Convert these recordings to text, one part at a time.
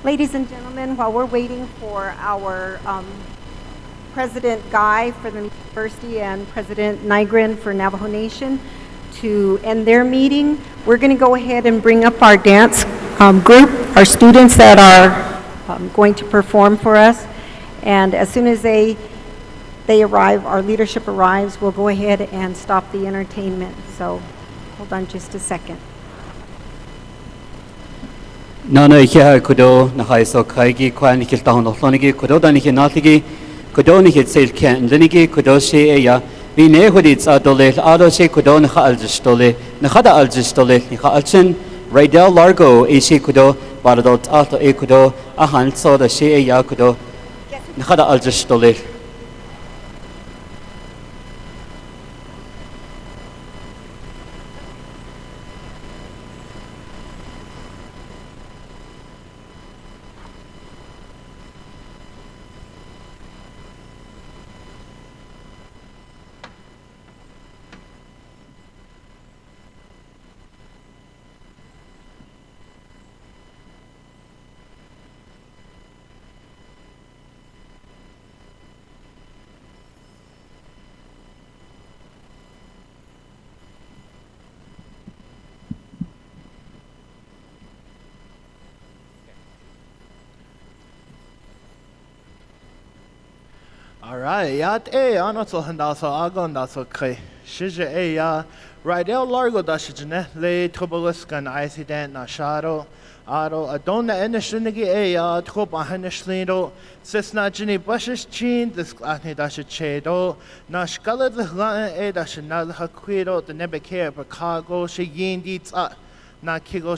Ladies and gentlemen, while we're waiting for our President Guy for the university and President Nygren for Navajo Nation to end their meeting, we're going to go ahead and bring up our dance group, our students that are going to perform for us. And as soon as they arrive, our leadership arrives, we'll go ahead and stop the entertainment. So hold on just a second. Nana ikia kudo na haiso kaigi kwa nikil tahon ohlonigi kudo da nikil natigi kudo nikil seil ken linigi kudo she eya vi ne hudits adole ado she kudo na aljistole na khada aljistole ni alchin Raidel Largo e she kudo baradot alto e kudo ahan so da she eya kudo na khada aljistole. Alright, yat anotso handaso agondaso kre. Shije ya Raidel Largo dashijne le troboluskan isident na sharo. Aro adona enishinigi ya trop ahanishlindo. Sisna jini bushes chin this glatni dashichedo. Na shkala the latin dashinal haquido the nebekere Chicago shiyindits na kigo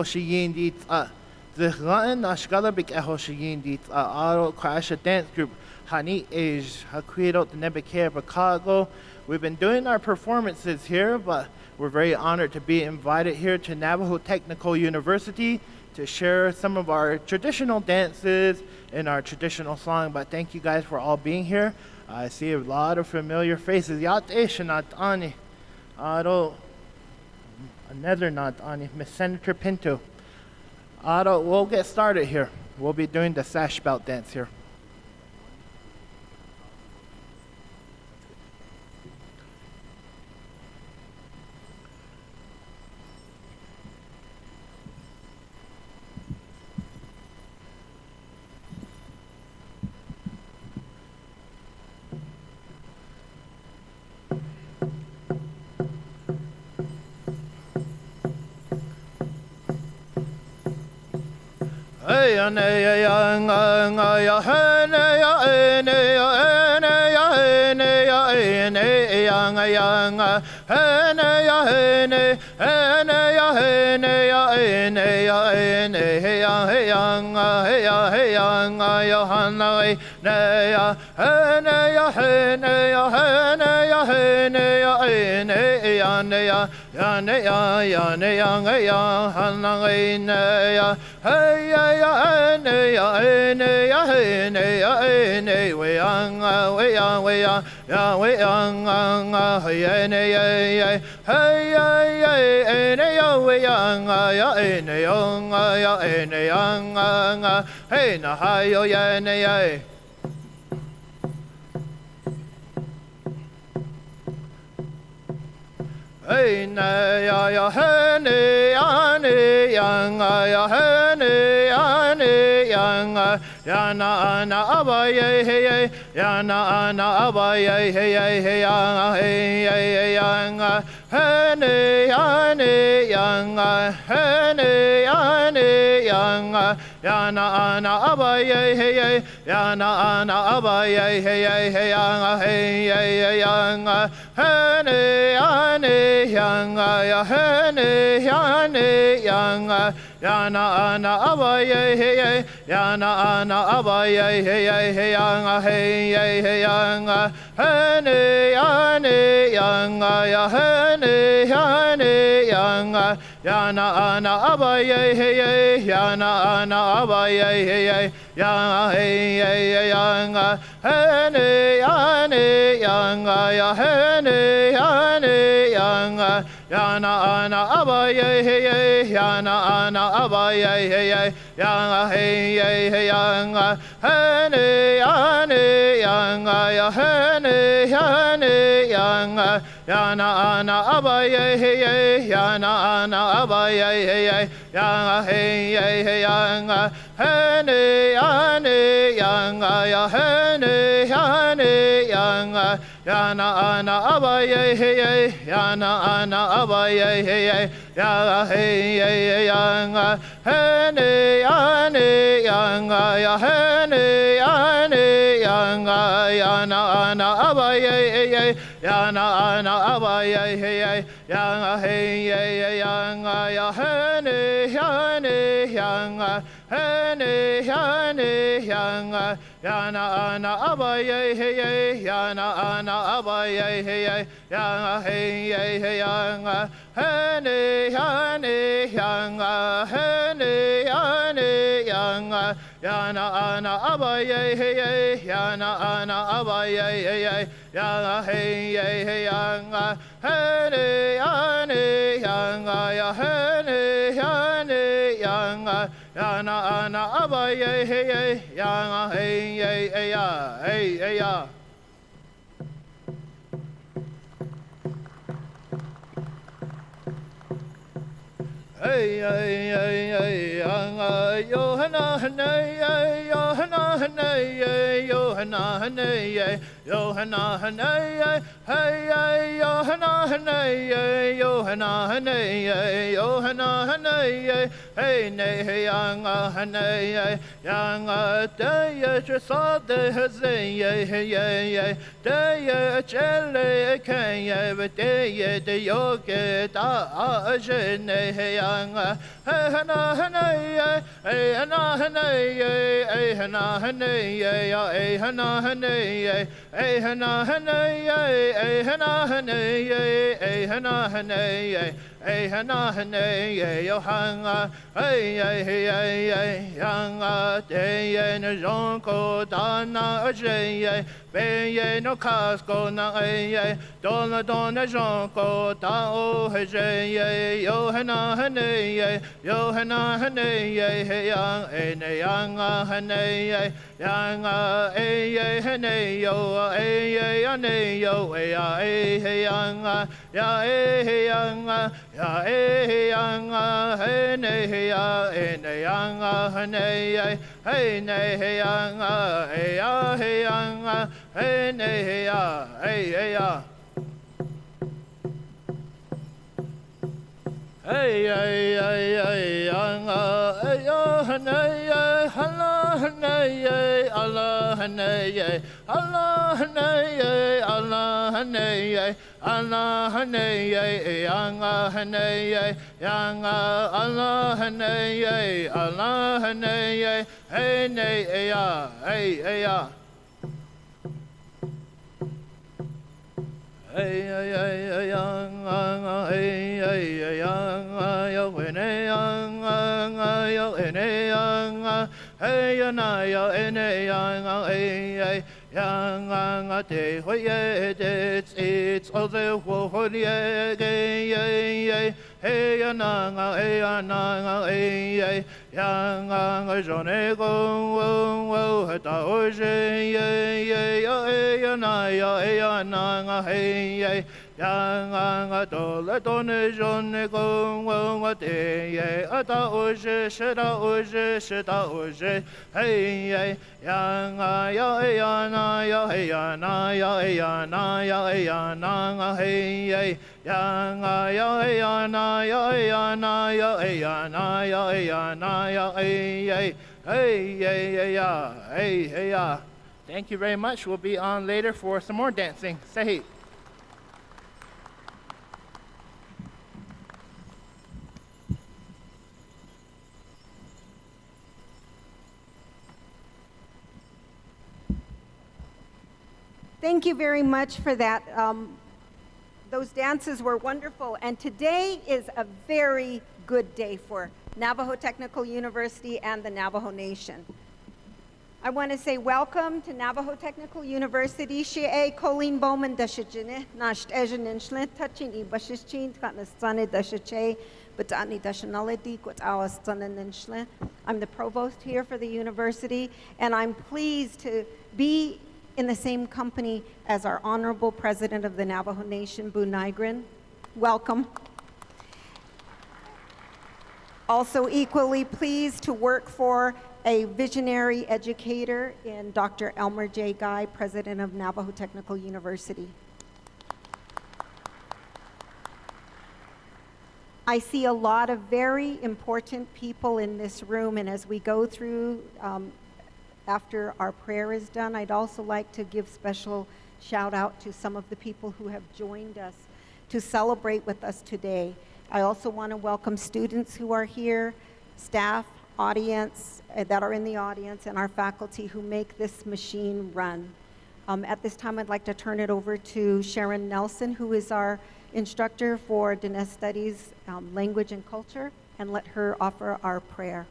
shiyindits the latin na shkala bik eho shiyindits aro crash a dance group. Hani is Hakuido the Nebekere Chicago. We've been doing our performances here, but we're very honored to be invited here to Navajo Technical University to share some of our traditional dances and our traditional song. But thank you guys for all being here. I see a lot of familiar faces. Yate Shanat Ani. Ado another not Ani, Miss Senator Pinto. Ado, we'll get started here. We'll be doing the sash belt dance here. Hey, Hey na ya ya hey ya ne yang ya yang ya na abaye hey ya na abaye hey ya hey yang hey ya ne yang hey ya ne yang ya na abaye hey ya na abaye hey ya hey yang hey ya ne yang ya hene ya ne yang ya na abaye hey ya na abaye hey yang hey yang hene ya ne yang ya hene ya ne yang ya na abaye hey ya na abaye hey ya hey yang hene ya ne yang ya hene ya ne yang yana ana abaye hey yana ana abaye hey yana hey yana hane yana yana ya hane yana yana yana ana abaye hey yana ana abaye hey yana hey yana hane yana yana ya hane yana yana yana ana abaye hey yana ana abaye hey yana hey yana hane yana yana ya hane yana yana yana ana abaye hey yana ana abaye hey yana hey yana ya hane yana yana hane yana yana yana ana abaye hey yana ana abaye hey yana hey yana hane yana yana hane yana yana yana ana abaye hey yana ana abaye hey yana hey yana hane yana yana ya hane yana yana yana ana abaye hey yana hey ya hey ya hey Yohana Hanay Yohana Hanay Yohana Hanay Yohana Hanay hey Yohana Hanay Yohana Hanay Yohana Hanay hey nay Yanga Hanay Yanga Day Trasade Hazay hey Day Chele Kay Day de Yoke da Ajene Yanga Hana Hanay Hana Hanay Hana Hanay Hana Hanay Hana Hanay Hana Hanay Hana Hanay hana hanay yohanga yanga day no jonko dana ajay be no casco na dona jonko da o hajay yohana hanay yanga hanay yanga hanay yo yanga yanga ya yanga hey yanga hey yanga hey yanga hey ya hey yanga yo hanay Allah hanay Allah hanay Allah hanay Allah hanay Allah hanay yanga hanay yanga Allah hanay Allah hanay hey nay ya hey ya hey yanga hey yanga yo yanga hey yana yo yanga hey yanga te hoye it's all the hoye hey yana hey yanga jone go hata oje yana hey yanga dole done jone go te ata oje sheda oje hey yanga yana hey yana hey yeah. Thank you very much. We'll be on later for some more dancing. Say. Thank you very much for that. Those dances were wonderful, and today is a very good day for Navajo Technical University and the Navajo Nation. I want to say welcome to Navajo Technical University. Shi'e Colleen Bowman dashijine nasht ejanin shlint touching I bashichin katnastane dashiche batani dashanaladi kwat awastanen shlint. I'm the provost here for the university, and I'm pleased to be in the same company as our honorable president of the Navajo Nation, Bu Nigrin. Welcome. Also equally pleased to work for a visionary educator in Dr. Elmer J. Guy, president of Navajo Technical University. I see a lot of very important people in this room, and as we go through, after our prayer is done, I'd also like to give special shout out to some of the people who have joined us to celebrate with us today. I also want to welcome students who are here, staff, audience that are in the audience, and our faculty who make this machine run. At this time, I'd like to turn it over to Sharon Nelson, who is our instructor for Diné Studies, Language and Culture, and let her offer our prayer.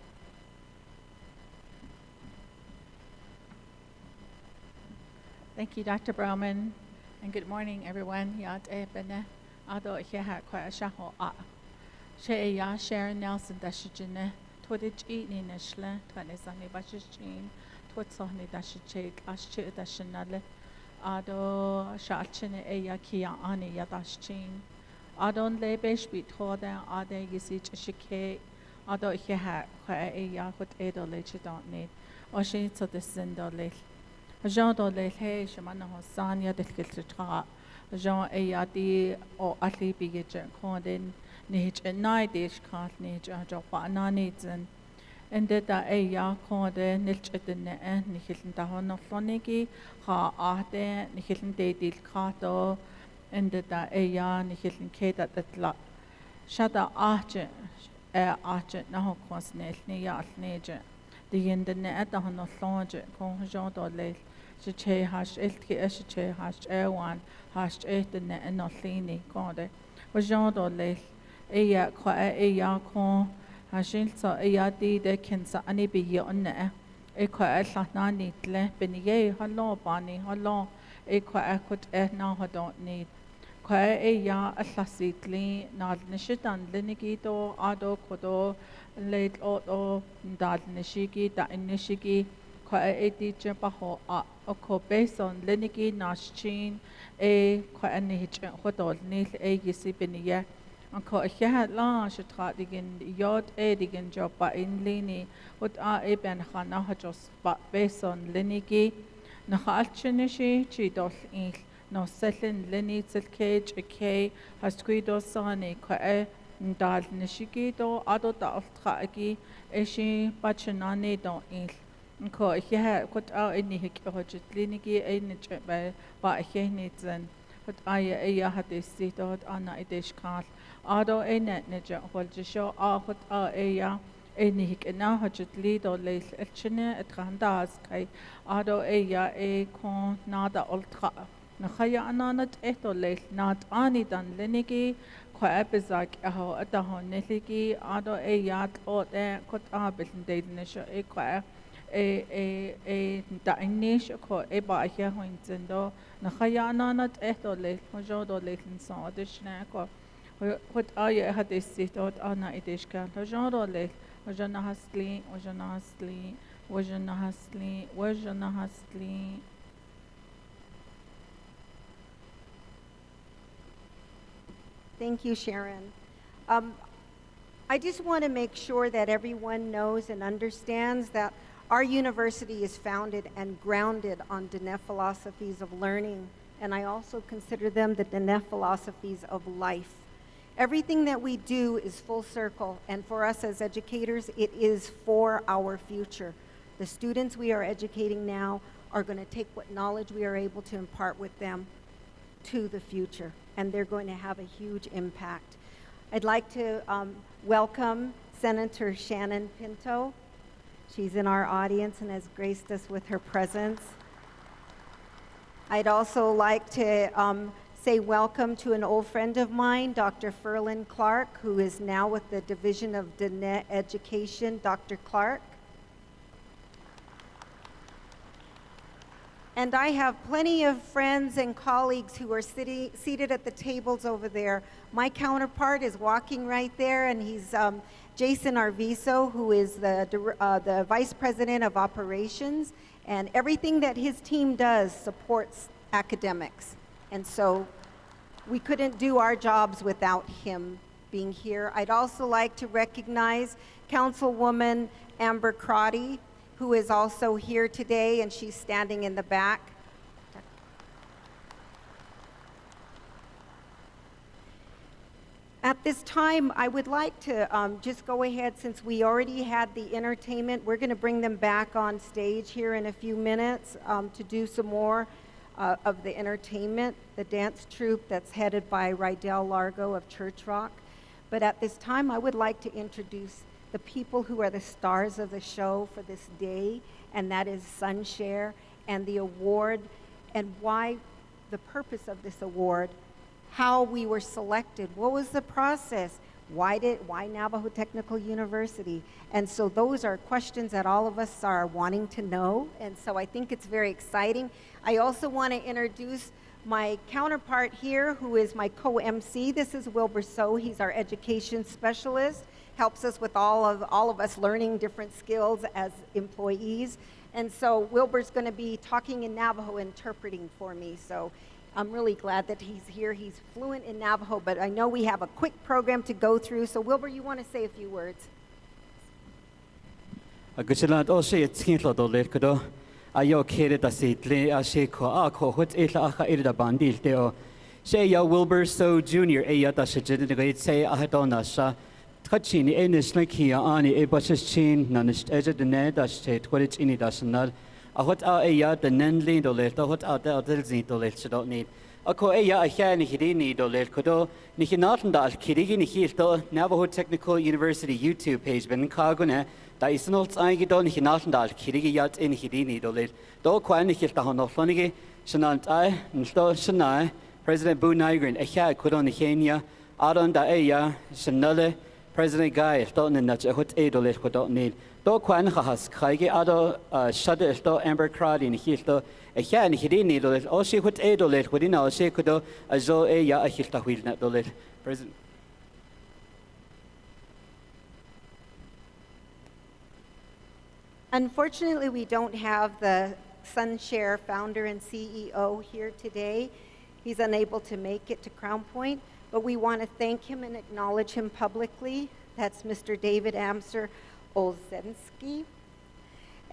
Thank you, Dr. Broman, and good morning, everyone. Yad ebene ado iheha kwa shaho a. She ya Sharon Nelson dashijine todich ni neshle tanesani bashichin totsoni dashichek ashche dashinale ado shachine eya kia ani yadashchin adon lebesh bithoda ade yisich shike ado iheha kwa eya hot edo lechidon oshin to descendole Jean do le he shamana hosanya del kiltra Jean ayati o atli bige konden nich enai dish kant nich jo panani zen ende da aya konde nilch edne nichiln da hono flonigi ha ade nichiln de dil kato ende da aya nichiln keda datla shada ache ache na ho kosnel ni ya alneje digende ne da hono flonje kon Jean do le She hash eltki eshe hash ewan hash etne enolini konde Jean do le eya kwa eya kon hashin so eya di de kensa ani bi yonne e kwa latna nitle benye hallo bani hallo e kwa akut na hodon need kwa eya alasitli nad nishitan linigito ado kodo late o dal nishiki da nishiki kwa teacher paho a ko beson leniki naschin e kwa nich hodol nil e yisi beniye ko ya la shtra digin yod e digin job ba in lini ut a e ben khana hajos ba beson leniki na khalchnishi chi dol in no selin leni tselke chke haskuido sani kwa e dal nishiki do ado da altragi e shi bachanani do in ko ya kot a inni hik hojit linigi ein chbe ba henitzen hot aya ya hadisi dot ana idesh kal ado enet neja hol jisho a hot a ya inni hik na hojit li do leil elchne etrandas kai ado ya e kon nada ultra na khaya ananat eto leil nat ani dan linigi ko ebizak ho ataho neligi ado ya to de kot a biln de nesho e ko da English ko e ba hier hoinzendo na khayana nat eto le hojo do le insan adishna ko hot aya hat is sit dort ana idishka hojo do le hojo na hasli hojo na hasli hojo na hasli hojo na hasli Thank you, Sharon. I just want to make sure that everyone knows and understands that our university is founded and grounded on Diné philosophies of learning, and I also consider them the Diné philosophies of life. Everything that we do is full circle, and for us as educators, it is for our future. The students we are educating now are going to take what knowledge we are able to impart with them to the future, and they're going to have a huge impact. I'd like to welcome Senator Shannon Pinto. She's in our audience and has graced us with her presence. I'd also like to say welcome to an old friend of mine, Dr. Ferlin Clark, who is now with the Division of Diné Education. Dr. Clark. And I have plenty of friends and colleagues who are seated at the tables over there. My counterpart is walking right there, and he's Jason Arviso, who is the Vice President of Operations. And everything that his team does supports academics. And so we couldn't do our jobs without him being here. I'd also like to recognize Councilwoman Amber Crotty, who is also here today, and she's standing in the back. At this time, I would like to just go ahead, since we already had the entertainment, we're going to bring them back on stage here in a few minutes to do some more of the entertainment, the dance troupe that's headed by Rydell Largo of Church Rock. But at this time, I would like to introduce the people who are the stars of the show for this day, and that is Sunshare, and the award, and why the purpose of this award, how we were selected, what was the process, why Navajo Technical University? And so those are questions that all of us are wanting to know, and so I think it's very exciting. I also want to introduce my counterpart here, who is my co-MC. This is Wilbur So. He's our education specialist, helps us with all of us learning different skills as employees. And so Wilbur's going to be talking in Navajo, interpreting for me. So I'm really glad that he's here. He's fluent in Navajo, but I know we have a quick program to go through. So Wilbur, you want to say a few words? Ayo kere da sitle a she ko a ko hot ila a ira bandil teo she ya Wilbur So Jr. e ya da she jin de say a hadona sha tachini e nis like ya ani e bashchin nanis eje de ne da she twit ini da snal a hot a ya de nenli do le to hot a da del zin do le shdo need a ko e ya a khani hidini do le ko do ni hinatn da kirigi ni hilto Navajo Technical University YouTube page ben kagone da isnolt eingedon ich nachndal kirigi yat in hidini dolil do kwan ich da honofonige shnant ai nsto shnai President Bu Nigrin a kha kudon Kenya adon da eya shnale President Guy don in nach hot e dolil kudon nil do kwan khas khaige ado shade sto Amber Crowd in hilto a kha in hidini dolil o she hot e dolil kudina o she kudo azo eya a hilta hilna dolil President. Unfortunately, we don't have the Sunshare founder and CEO here today. He's unable to make it to Crown Point, but we want to thank him and acknowledge him publicly. That's Mr. David Amser Olszewski.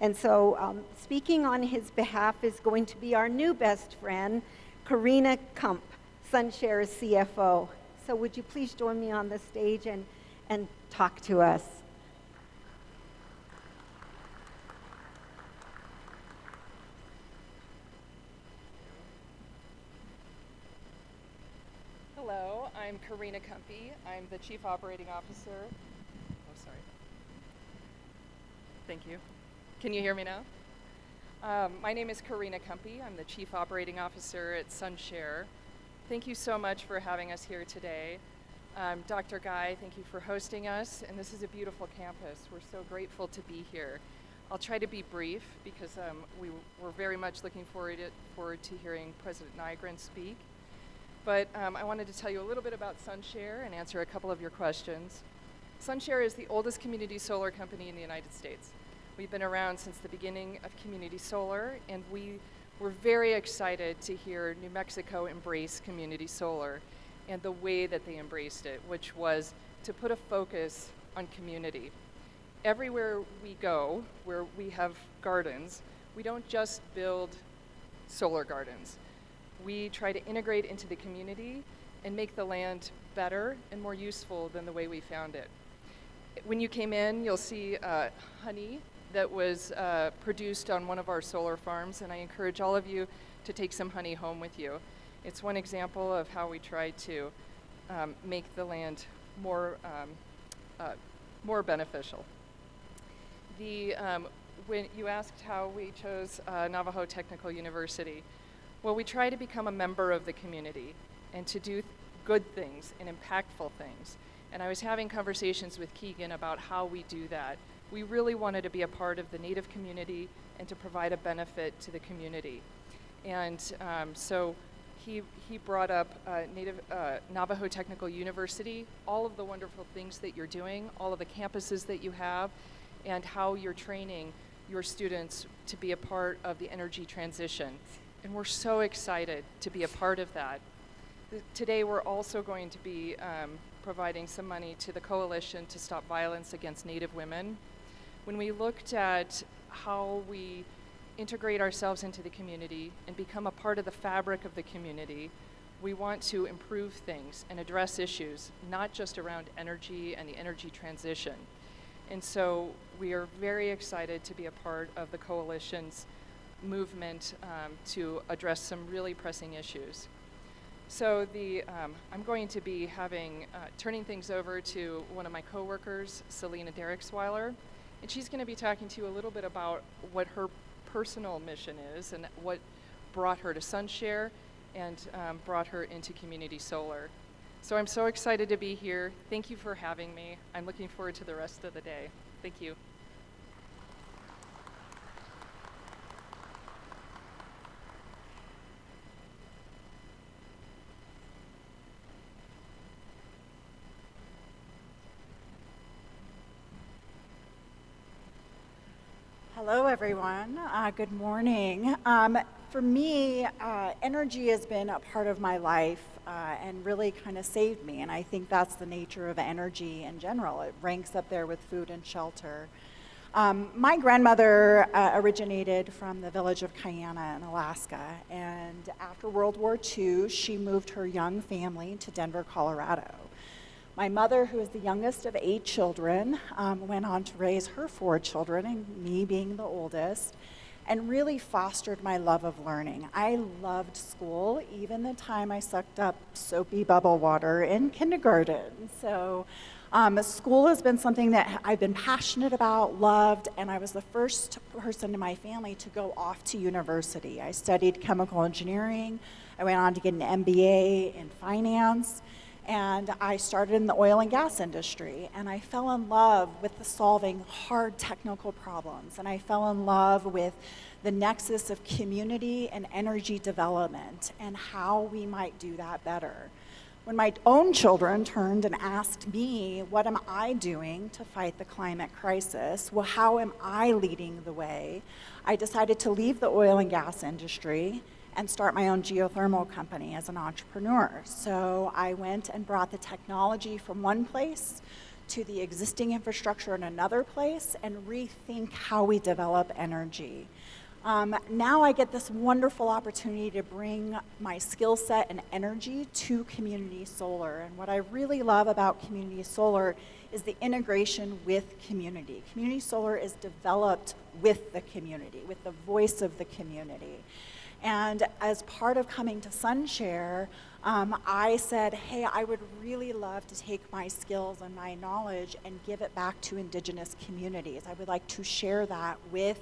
And so speaking on his behalf is going to be our new best friend, Karina Kump, Sunshare's CFO. So would you please join me on the stage and talk to us? Hello, I'm Karina Kumpy. I'm the Chief Operating Officer. Oh, sorry. Thank you. Can you hear me now? My name is Karina Kumpy. I'm the Chief Operating Officer at Sunshare. Thank you so much for having us here today. Dr. Guy, thank you for hosting us, and this is a beautiful campus. We're so grateful to be here. I'll try to be brief because we're very much looking forward to hearing President Nygren speak. But I wanted to tell you a little bit about Sunshare and answer a couple of your questions. Sunshare is the oldest community solar company in the United States. We've been around since the beginning of community solar, and we were very excited to hear New Mexico embrace community solar and the way that they embraced it, which was to put a focus on community. Everywhere we go, where we have gardens, we don't just build solar gardens. We try to integrate into the community and make the land better and more useful than the way we found it. When you came in, you'll see honey that was produced on one of our solar farms, and I encourage all of you to take some honey home with you. It's one example of how we try to make the land more beneficial. When you asked how we chose Navajo Technical University, well, we try to become a member of the community and to do good things and impactful things. And I was having conversations with Keegan about how we do that. We really wanted to be a part of the Native community and to provide a benefit to the community. And so he brought up Navajo Technical University, all of the wonderful things that you're doing, all of the campuses that you have, and how you're training your students to be a part of the energy transition. And we're so excited to be a part of that. Today we're also going to be providing some money to the Coalition to Stop Violence Against Native Women. When we looked at how we integrate ourselves into the community and become a part of the fabric of the community, we want to improve things and address issues, not just around energy and the energy transition. And so we are very excited to be a part of the Coalition's movement to address some really pressing issues. So I'm going to be turning things over to one of my coworkers, Selena Derricksweiler, and she's going to be talking to you a little bit about what her personal mission is and what brought her to Sunshare and brought her into community solar. So I'm so excited to be here. Thank you for having me. I'm looking forward to the rest of the day. Thank you. Hello, everyone. Good morning. For me, energy has been a part of my life and really kind of saved me. And I think that's the nature of energy in general. It ranks up there with food and shelter. My grandmother originated from the village of Kayana in Alaska. And after World War II, she moved her young family to Denver, Colorado. My mother, who is the youngest of 8 children, went on to raise her 4 children, and me being the oldest, and really fostered my love of learning. I loved school, even the time I sucked up soapy bubble water in kindergarten. So school has been something that I've been passionate about, loved, and I was the first person in my family to go off to university. I studied chemical engineering. I went on to get an MBA in finance. And I started in the oil and gas industry, and I fell in love with solving hard technical problems, and I fell in love with the nexus of community and energy development and how we might do that better. When my own children turned and asked me, what am I doing to fight the climate crisis? Well, how am I leading the way? I decided to leave the oil and gas industry and start my own geothermal company as an entrepreneur. So I went and brought the technology from one place to the existing infrastructure in another place and rethink how we develop energy. Now I get this wonderful opportunity to bring my skill set and energy to community solar. And what I really love about community solar is the integration with community. Community solar is developed with the community, with the voice of the community. And as part of coming to Sunshare, I said, hey, I would really love to take my skills and my knowledge and give it back to indigenous communities. I would like to share that with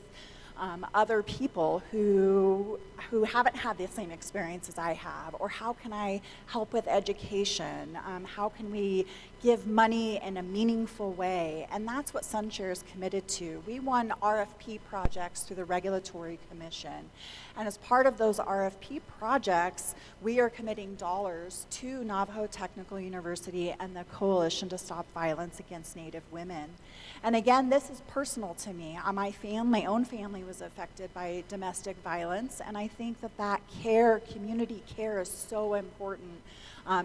other people who haven't had the same experience as I have, or how can I help with education? How can we give money in a meaningful way? And that's what Sunshare is committed to. We won RFP projects through the Regulatory Commission. And as part of those RFP projects, we are committing dollars to Navajo Technical University and the Coalition to Stop Violence Against Native Women. And again, this is personal to me. My own family was affected by domestic violence, and I think that care, community care, is so important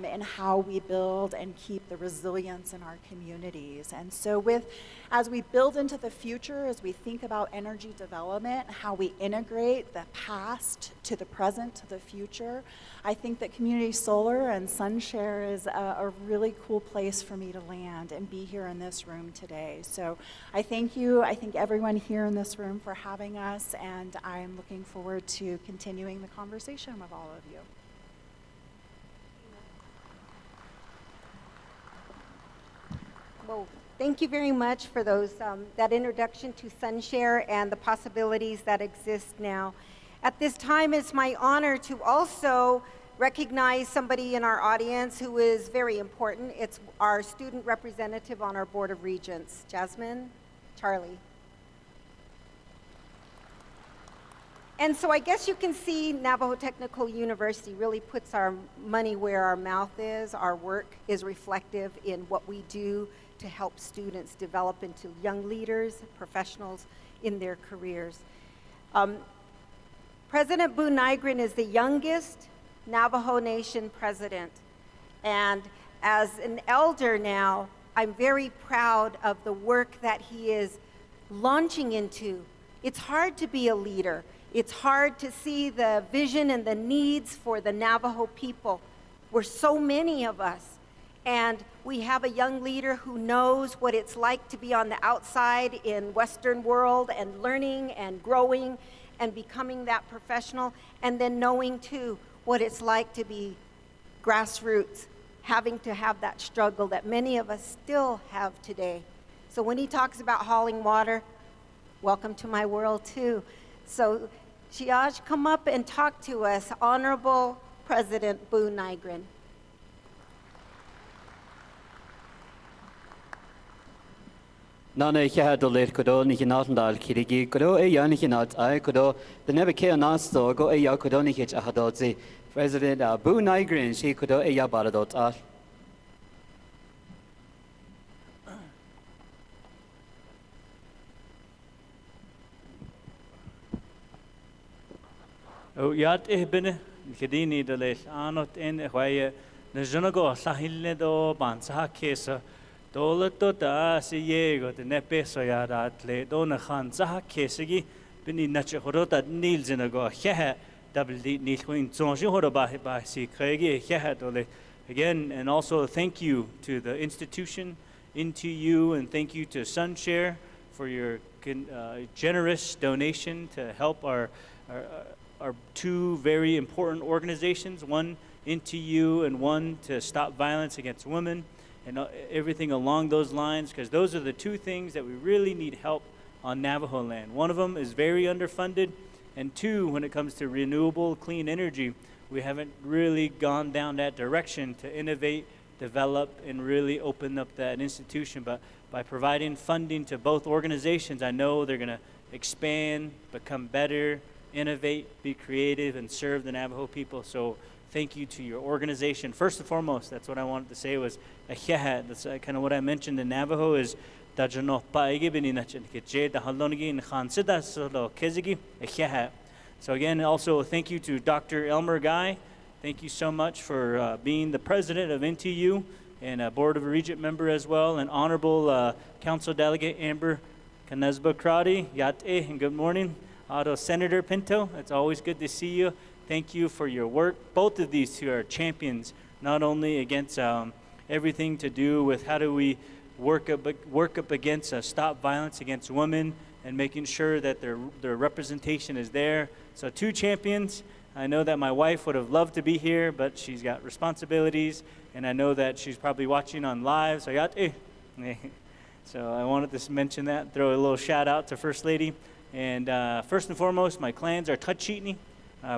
in how we build and keep the resilience in our communities. And so as we build into the future, as we think about energy development, how we integrate the past to the present to the future, I think that community solar and Sunshare is a really cool place for me to land and be here in this room today. So I thank you. I thank everyone here in this room for having us, and I'm looking forward to continuing the conversation with all of you. Well, thank you very much for that introduction to Sunshare and the possibilities that exist now. At this time, it's my honor to also recognize somebody in our audience who is very important. It's our student representative on our Board of Regents, Jasmine, Charlie. And so I guess you can see Navajo Technical University really puts our money where our mouth is. Our work is reflective in what we do to help students develop into young leaders, professionals in their careers. President Boo Nygren is the youngest Navajo Nation president. And as an elder now, I'm very proud of the work that he is launching into. It's hard to be a leader. It's hard to see the vision and the needs for the Navajo people. We're so many of us. And we have a young leader who knows what it's like to be on the outside in Western world and learning and growing and becoming that professional, and then knowing too what it's like to be grassroots, having to have that struggle that many of us still have today. So when he talks about hauling water, welcome to my world too. So Shiaj, come up and talk to us, Honorable President Boo Nygren. Nana Kia Dolir Kodo, Nikinatandal Kirigi, Kodo, a Yanikinat, I Kodo, the Nebeke Nasto, go a Yakodonikich Ahadodzi, President Boo Nygren, she Kodo, a Yabaradot Al. O yat bine gedini de les anot in hwaye de zonago sahilne do bansa kesa dolet do da si yego de nepeso ya atle do na khan za kesigi bini nache horota nil zinago hehe double nil queen zonji horo ba si kregi hehe dole again. And also thank you to the institution, into you, and thank you to Sunshare for your generous donation to help our two very important organizations, one Into You and one to stop violence against women, and everything along those lines, because those are the two things that we really need help on Navajo land. One of them is very underfunded, and two, when it comes to renewable clean energy, we haven't really gone down that direction to innovate, develop, and really open up that institution. But by providing funding to both organizations, I know they're going to expand, become better, innovate, be creative, and serve the Navajo people. So thank you to your organization. First and foremost, that's what I wanted to say was ahiahat. That's kind of what I mentioned in Navajo is so again, also thank you to Dr. Elmer Guy. Thank you so much for being the president of NTU and a Board of Regent member as well, and Honorable Council Delegate Amber Kanezba Crowdy. Yate, and good morning. Senator Pinto, it's always good to see you. Thank you for your work. Both of these two are champions, not only against everything to do with how do we work up against stop violence against women and making sure that their representation is there. So two champions. I know that my wife would have loved to be here, but she's got responsibilities, and I know that she's probably watching on live. So so I wanted to mention that, throw a little shout out to First Lady. And first and foremost, my clans are Tutchitni,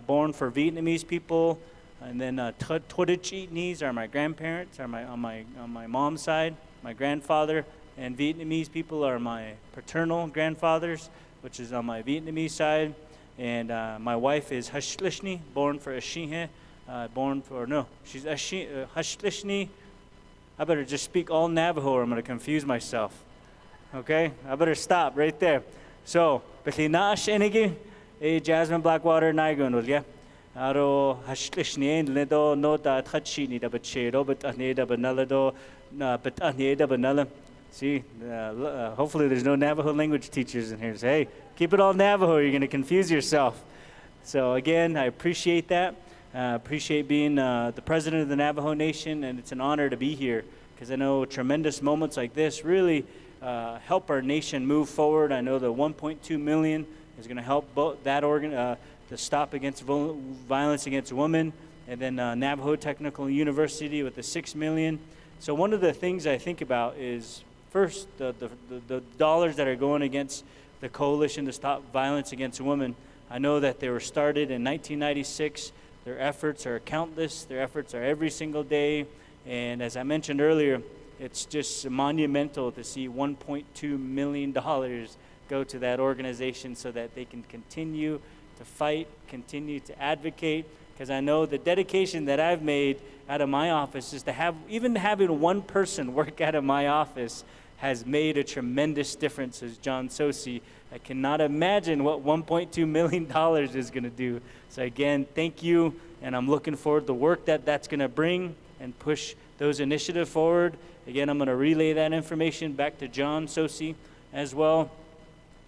born for Vietnamese people, and then Tutchitnis are my grandparents, are on my mom's side. My grandfather and Vietnamese people are my paternal grandfathers, which is on my Vietnamese side. And my wife is Hashlishni, born for Ashihe, she's Hashlishni. I better just speak all Navajo or I'm going to confuse myself. Okay, I better stop right there. So, Betinash Enigi, a Jasmine Blackwater Nygren, yeah. Aro Hashlishni, Lido, no da Tachini, da Bachedo, but Aneda Banalado, but Aneda Banala. See, hopefully there's no Navajo language teachers in here. Say, hey, keep it all Navajo, you're going to confuse yourself. So, again, I appreciate that. Appreciate being the president of the Navajo Nation, and it's an honor to be here because I know tremendous moments like this really help our nation move forward. I know the 1.2 million is going to help that to stop against violence against women, and then Navajo Technical University with the 6 million. So one of the things I think about is first the dollars that are going against the coalition to stop violence against women. I know that they were started in 1996. Their efforts are countless. Their efforts are every single day. And as I mentioned earlier, it's just monumental to see $1.2 million go to that organization so that they can continue to fight, continue to advocate, because I know the dedication that I've made out of my office is to have, even having one person work out of my office has made a tremendous difference, as John Sosi. I cannot imagine what $1.2 million is going to do. So again, thank you, and I'm looking forward to the work that that's going to bring and push those initiatives forward. Again, I'm going to relay that information back to John Sosi as well.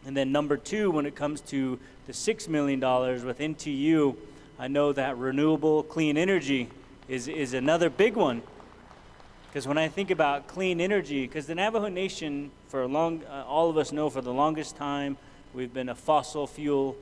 And then number two, when it comes to the $6 million with NTU, I know that renewable clean energy is another big one. Because when I think about clean energy, because the Navajo Nation, for a long, all of us know for the longest time, we've been a fossil fuel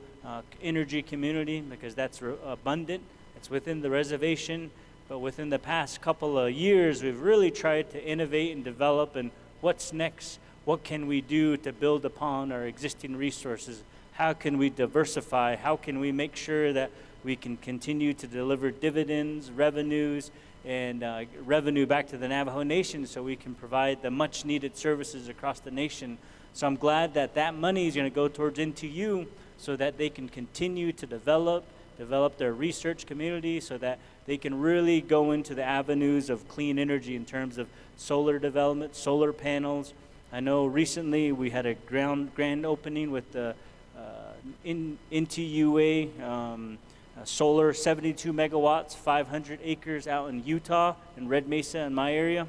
energy community because that's abundant. It's within the reservation. But within the past couple of years, we've really tried to innovate and develop. And what's next? What can we do to build upon our existing resources? How can we diversify? How can we make sure that we can continue to deliver dividends, revenues, and revenue back to the Navajo Nation so we can provide the much needed services across the nation. So I'm glad that that money is going to go towards NTU so that they can continue to develop their research community so that they can really go into the avenues of clean energy in terms of solar development, solar panels. I know recently we had a grand opening with the NTUA solar, 72 megawatts, 500 acres out in Utah, in Red Mesa in my area.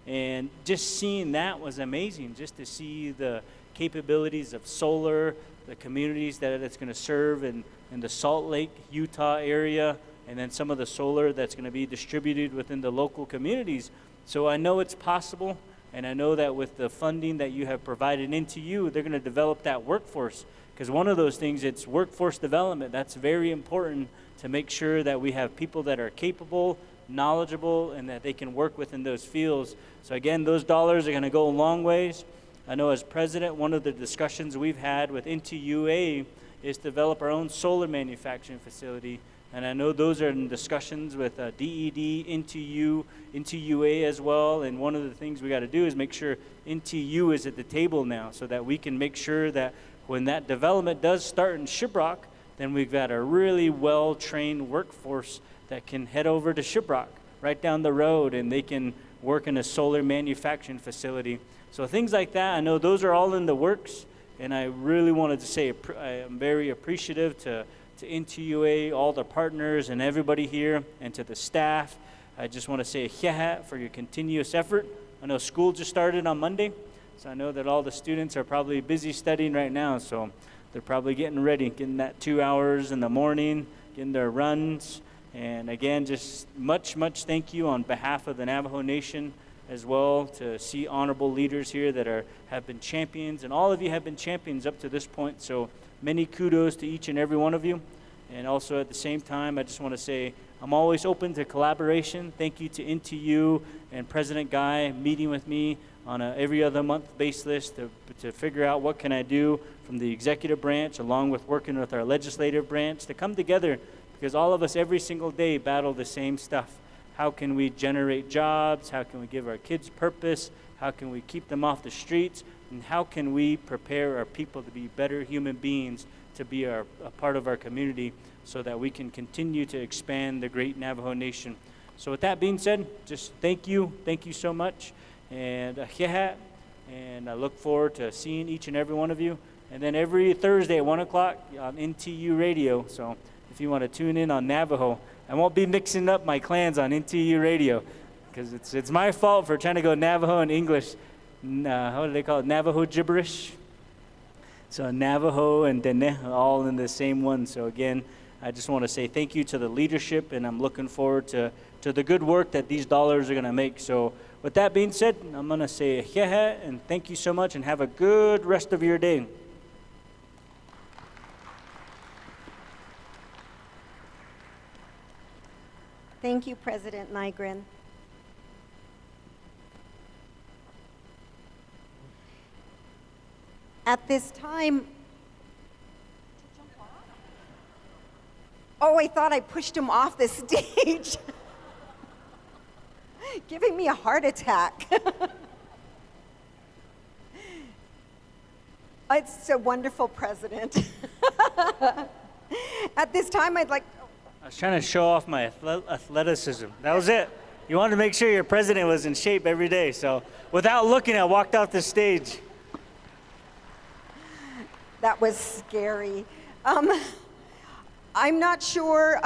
And just seeing that was amazing, just to see the capabilities of solar, the communities that it's going to serve in the Salt Lake, Utah area, and then some of the solar that's going to be distributed within the local communities. So I know it's possible, and I know that with the funding that you have provided into you, they're going to develop that workforce. Because one of those things, it's workforce development. That's very important to make sure that we have people that are capable, knowledgeable, and that they can work within those fields. So again, those dollars are going to go a long ways. I know as president, one of the discussions we've had with NTUA is to develop our own solar manufacturing facility. And I know those are in discussions with DED, NTU, NTUA as well. And one of the things we got to do is make sure NTU is at the table now so that we can make sure that when that development does start in Shiprock, then we've got a really well-trained workforce that can head over to Shiprock right down the road, and they can work in a solar manufacturing facility. So things like that, I know those are all in the works, and I really wanted to say I am very appreciative to NTUA, all the partners and everybody here, and to the staff. I just want to say a for your continuous effort. I know school just started on Monday, so I know that all the students are probably busy studying right now, so they're probably getting ready, getting that 2 hours in the morning, getting their runs. And again, just much thank you on behalf of the Navajo Nation as well, to see honorable leaders here that have been champions, and all of you have been champions up to this point. So many kudos to each and every one of you. And also at the same time, I just want to say I'm always open to collaboration. Thank you to NTU and President Guy meeting with me on a every other month basis to figure out what can I do from the executive branch along with working with our legislative branch to come together, because all of us every single day battle the same stuff. How can we generate jobs? How can we give our kids purpose? How can we keep them off the streets? And how can we prepare our people to be better human beings, to be a part of our community so that we can continue to expand the great Navajo Nation? So with that being said, just thank you so much. And and I look forward to seeing each and every one of you. And then every Thursday at 1 o'clock on NTU Radio. So if you want to tune in on Navajo, I won't be mixing up my clans on NTU Radio, because it's my fault for trying to go Navajo and English. How do they call it? Navajo gibberish. So Navajo and Dene all in the same one. So again, I just want to say thank you to the leadership, and I'm looking forward to the good work that these dollars are going to make. So with that being said, I'm going to say and thank you so much, and have a good rest of your day. Thank you, President Nygren. At this time, oh, I thought I pushed him off the stage, giving me a heart attack. It's a wonderful president. At this time, I'd like. I was trying to show off my athleticism. That was it. You wanted to make sure your president was in shape every day. So without looking, I walked off the stage. That was scary. I'm not sure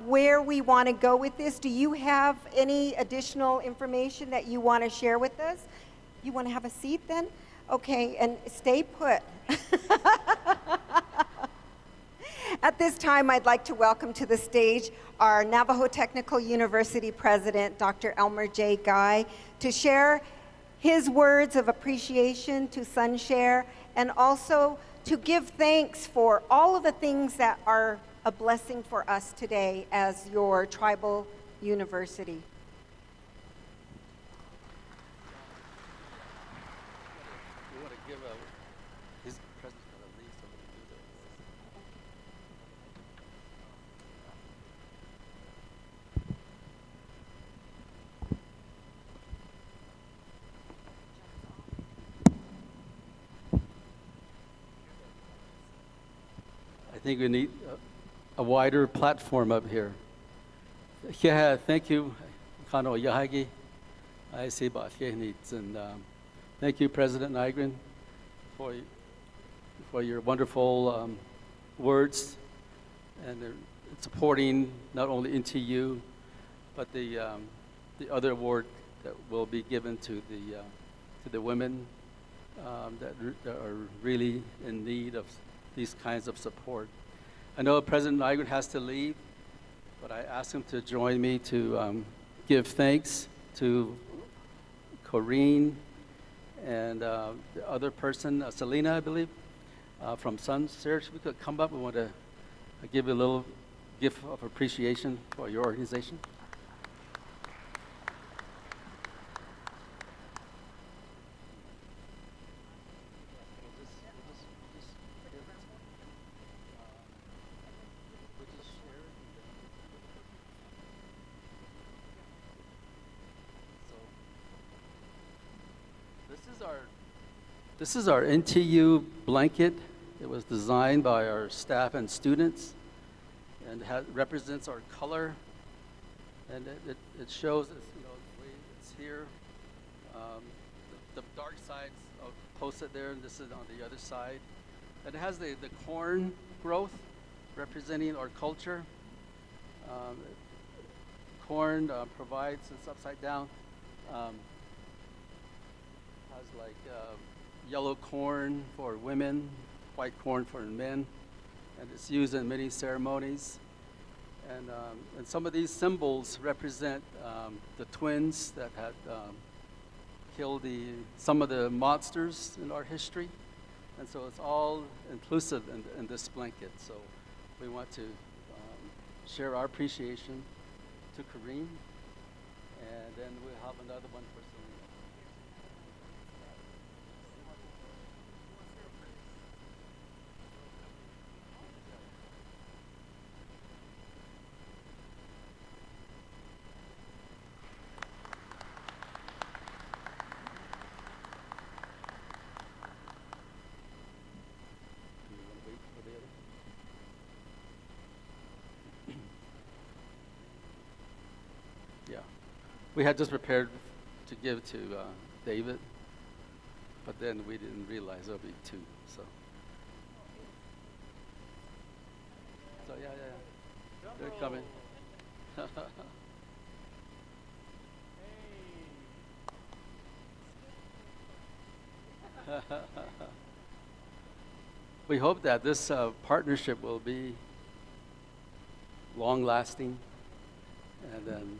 where we want to go with this. Do you have any additional information that you want to share with us? You want to have a seat then? Okay, and stay put. At this time, I'd like to welcome to the stage our Navajo Technical University President, Dr. Elmer J. Guy, to share his words of appreciation to Sunshare and also to give thanks for all of the things that are a blessing for us today as your tribal university. I think we need a wider platform up here. Yeah, thank you, Kano Yahagi. I see and thank you, President Nygren, for your wonderful words and supporting not only NTU, but the other award that will be given to the women that are really in need of these kinds of support. I know President Nygren has to leave, but I asked him to join me to give thanks to Corrine and the other person, Selena, I believe, from Sunshare. We could come up. We want to give you a little gift of appreciation for your organization. This is our NTU blanket. It was designed by our staff and students, and represents our color. And it shows us, the way it's here. The dark side's posted there, and this is on the other side. And it has the corn growth representing our culture. Corn provides, it's upside down, has like yellow corn for women, white corn for men, and it's used in many ceremonies. And some of these symbols represent the twins that had killed some of the monsters in our history. And so it's all inclusive in this blanket. So we want to share our appreciation to Kareem, and then we'll have another one for Selena. Do you want to wait for the other? Yeah, we had just prepared to give to David, but then we didn't realize there'll be two. So yeah, they're coming. We hope that this partnership will be long-lasting, and then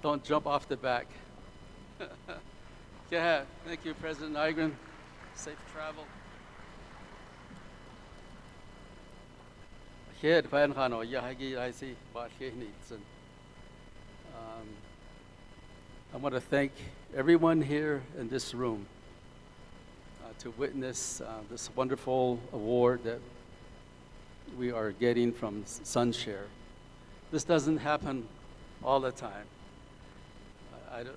don't jump off the back. Yeah, thank you, President Nygren. Safe travel. I want to thank everyone here in this room to witness this wonderful award that we are getting from Sunshare. This doesn't happen all the time.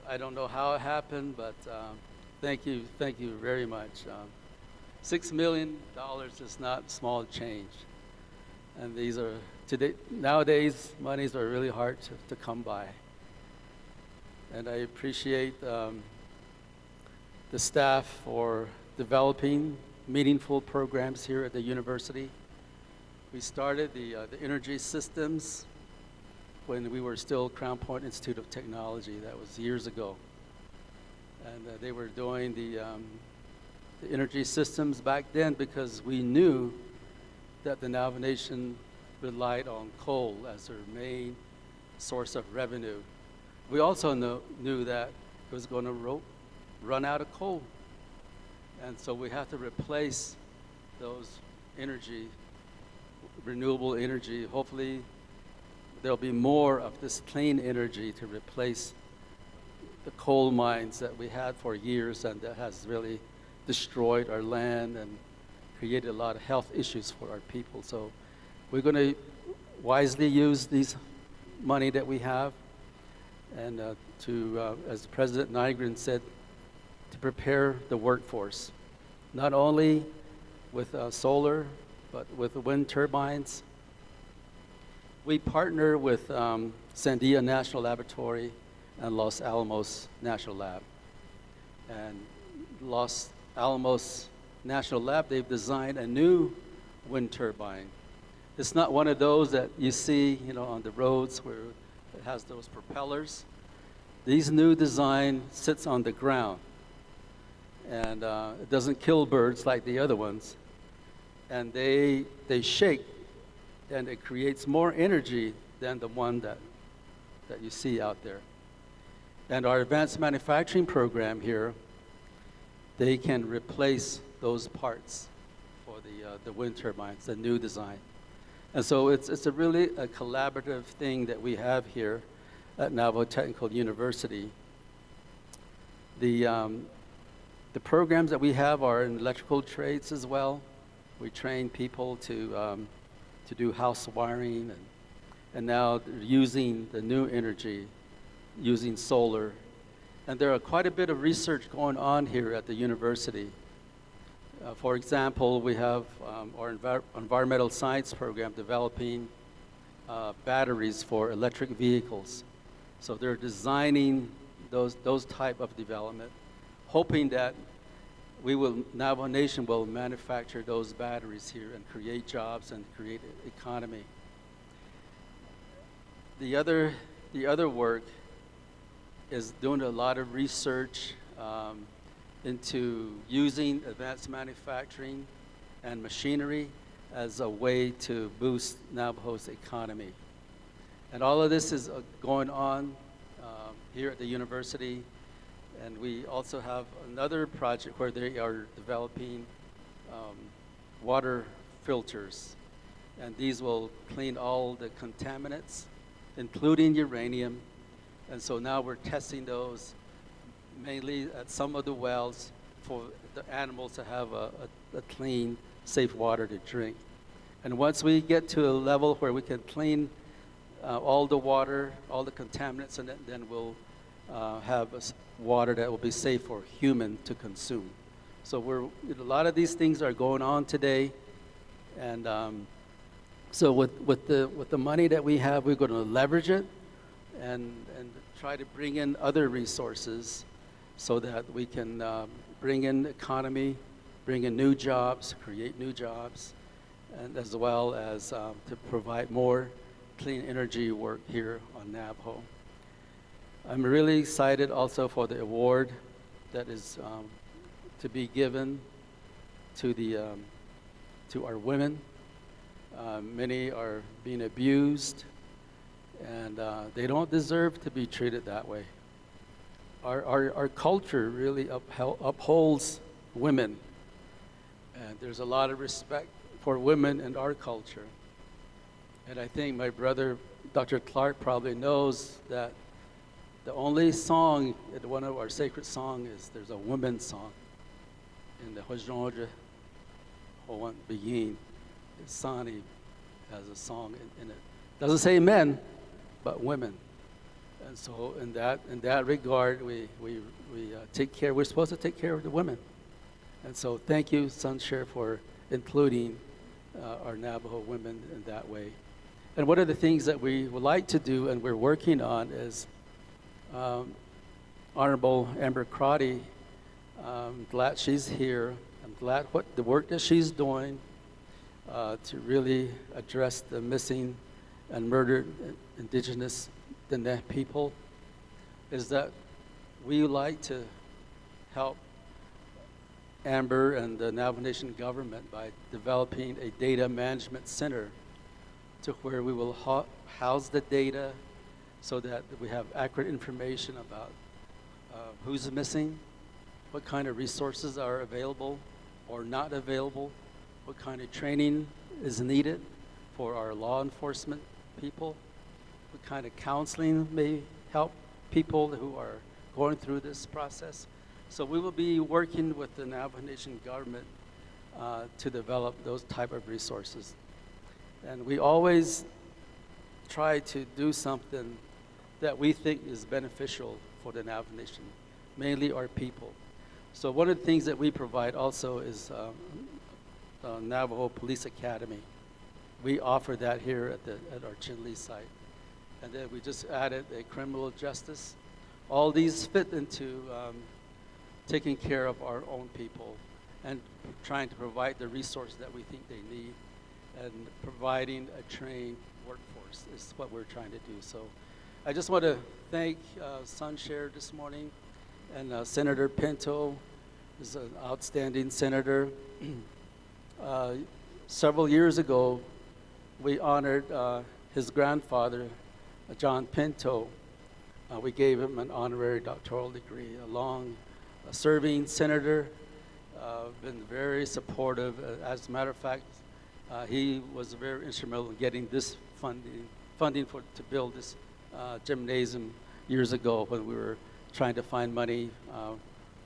I don't know how it happened, but thank you very much. $6 million is not small change. And these are, nowadays, monies are really hard to come by. And I appreciate the staff for developing meaningful programs here at the university. We started the energy systems when we were still Crown Point Institute of Technology. That was years ago. And they were doing the energy systems back then because we knew that the Navajo Nation relied on coal as their main source of revenue. We also knew that it was going to run out of coal. And so we have to replace those renewable energy. Hopefully there'll be more of this clean energy to replace the coal mines that we had for years and that has really destroyed our land and created a lot of health issues for our people. So we're going to wisely use these money that we have and as President Nygren said, to prepare the workforce, not only with solar, but with wind turbines. We partner with Sandia National Laboratory and Los Alamos National Lab. And Los Alamos National Lab, they've designed a new wind turbine. It's not one of those that you see, on the roads where it has those propellers. These new design sits on the ground, and it doesn't kill birds like the other ones. And they shake, and it creates more energy than the one that you see out there. And our advanced manufacturing program here, they can replace those parts for the wind turbines, the new design. And so it's a really a collaborative thing that we have here at Navajo Technical University. The programs that we have are in electrical trades as well. We train people to do house wiring, and now they're using the new energy, using solar. And there are quite a bit of research going on here at the university. For example, we have our environmental science program developing batteries for electric vehicles. So they're designing those type of development, hoping that Navajo Nation will manufacture those batteries here and create jobs and create an economy. The other work is doing a lot of research into using advanced manufacturing and machinery as a way to boost Navajo's economy. And all of this is going on here at the university. And we also have another project where they are developing water filters. And these will clean all the contaminants, including uranium. And so now we're testing those mainly at some of the wells for the animals to have a clean, safe water to drink. And once we get to a level where we can clean all the water, all the contaminants, and then we'll have water that will be safe for human to consume. So a lot of these things are going on today. And so with the money that we have, we're going to leverage it and try to bring in other resources so that we can bring in economy, bring in new jobs, create new jobs, and as well as to provide more clean energy work here on Navajo. I'm really excited also for the award that is to be given to our women. Many are being abused, and they don't deserve to be treated that way. Our culture really upholds women, and there's a lot of respect for women in our culture. And I think my brother, Dr. Clark, probably knows that the only song, one of our sacred songs, is there's a women's song. In the Hojonja, Hoan Begin, Sani has a song in it. Doesn't say men, but women. And so in that regard, we take care, we're supposed to take care of the women. And so thank you, Sunshare, for including our Navajo women in that way. And one of the things that we would like to do and we're working on is Honorable Amber Crotty, I'm glad she's here. I'm glad what the work that she's doing to really address the missing and murdered indigenous Diné people is that we like to help Amber and the Navajo Nation government by developing a data management center to where we will house the data so that we have accurate information about who's missing, what kind of resources are available or not available, what kind of training is needed for our law enforcement people, what kind of counseling may help people who are going through this process. So we will be working with the Navajo Nation government to develop those type of resources. And we always try to do something that we think is beneficial for the Navajo Nation, mainly our people. So one of the things that we provide also is Navajo Police Academy. We offer that here at our Chinle site. And then we just added a criminal justice. All these fit into taking care of our own people and trying to provide the resources that we think they need, and providing a trained workforce is what we're trying to do. So I just want to thank Sunshare this morning, and Senator Pinto is an outstanding senator. Several years ago, we honored his grandfather, John Pinto. We gave him an honorary doctoral degree, a long-serving senator, been very supportive. As a matter of fact, he was very instrumental in getting this funding to build this gymnasium years ago when we were trying to find money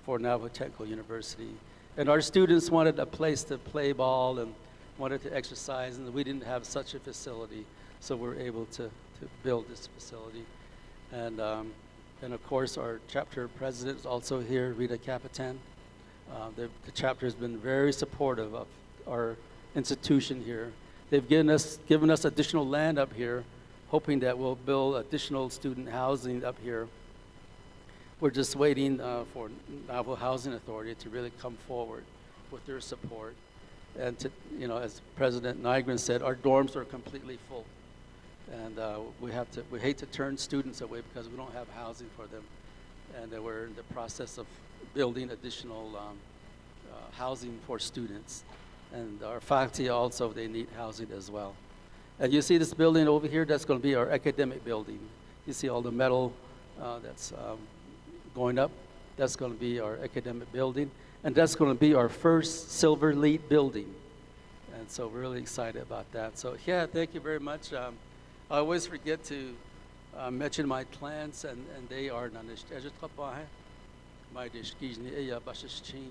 for Navajo Technical University. And our students wanted a place to play ball and wanted to exercise, and we didn't have such a facility, so we were able to build this facility. And of course, our chapter president is also here, Rita Capitan. The chapter has been very supportive of our institution here. They've given us additional land up here, hoping that we'll build additional student housing up here. We're just waiting for Navajo Housing Authority to really come forward with their support. And to, as President Nygren said, our dorms are completely full. And we hate to turn students away because we don't have housing for them. And we're in the process of building additional housing for students. And our faculty also, they need housing as well. And you see this building over here, that's going to be our academic building. You see all the metal that's going up. That's going to be our academic building. And that's going to be our first silver LEED building. And so we're really excited about that. So yeah, thank you very much. I always forget to mention my clans, and they are Nanish Ejetkapahe, my Dishkijni Eya Bashichin,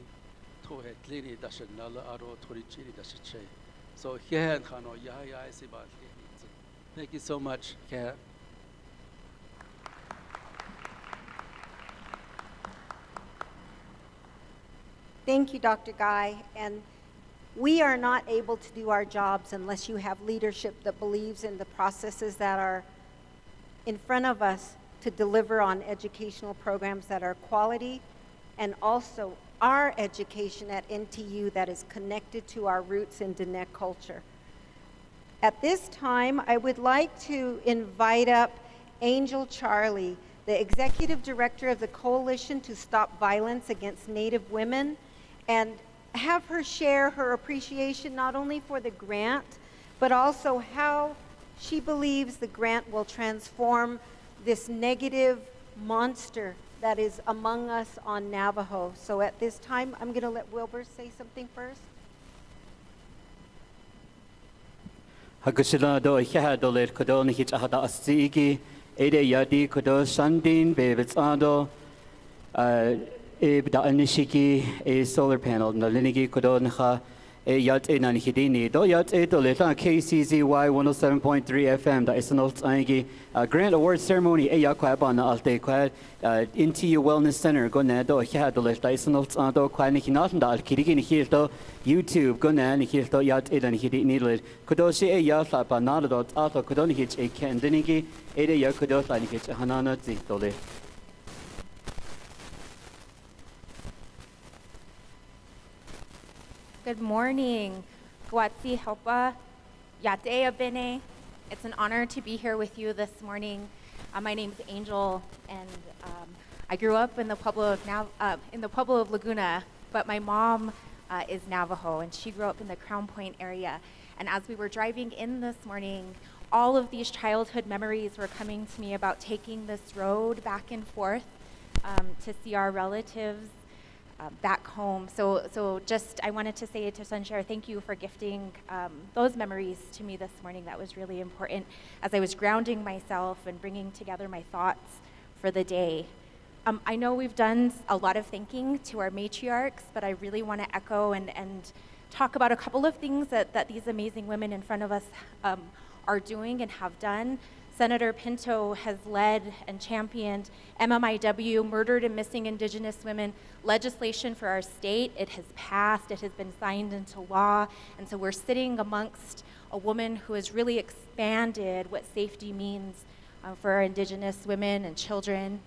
Tohe Klini Dashanala Aro Torichini Dashiche. So here, Hano Yahya Sibat. Thank you so much, Kat. Thank you, Dr. Guy. And we are not able to do our jobs unless you have leadership that believes in the processes that are in front of us to deliver on educational programs that are quality, and also our education at NTU that is connected to our roots in Diné culture. At this time, I would like to invite up Angel Charlie, the Executive Director of the Coalition to Stop Violence Against Native Women, and have her share her appreciation not only for the grant, but also how She believes the grant will transform this negative monster that is among us on Navajo. So at this time, I'm going to let Wilbur say something first. Hagushila do iha do le kodo ni hich ahada asigi ede yadi kodo shandin bebits ado da anishiki a solar panel na linigi kodo nha e yat e nan hidini do yat e do le ta KCZY 107.3 FM da isnol tsangi grant award ceremony e yakwa ba na alte kwa NTU Wellness Center go na do iha do le da isnol tsando kwa ni hinat da alkirigi ni hilto YouTube go na ni hilto yat e dan hidini le kodo she e yat la ba na do ato kodo ni hich e kendinigi e de yakodo la ni hich hanana zi do le. Good morning. Gwatsi Helpa, Yatea Bene. It's an honor to be here with you this morning. My name's Angel, and I grew up in the Pueblo of Laguna, but my mom is Navajo, and she grew up in the Crown Point area. And as we were driving in this morning, all of these childhood memories were coming to me about taking this road back and forth to see our relatives back home. So just, I wanted to say to Sunshare, thank you for gifting those memories to me this morning. That was really important as I was grounding myself and bringing together my thoughts for the day. I know we've done a lot of thanking to our matriarchs, but I really want to echo and talk about a couple of things that these amazing women in front of us are doing and have done. Senator Pinto has led and championed MMIW, Murdered and Missing Indigenous Women, legislation for our state. It has passed, it has been signed into law, and so we're sitting amongst a woman who has really expanded what safety means for our Indigenous women and children.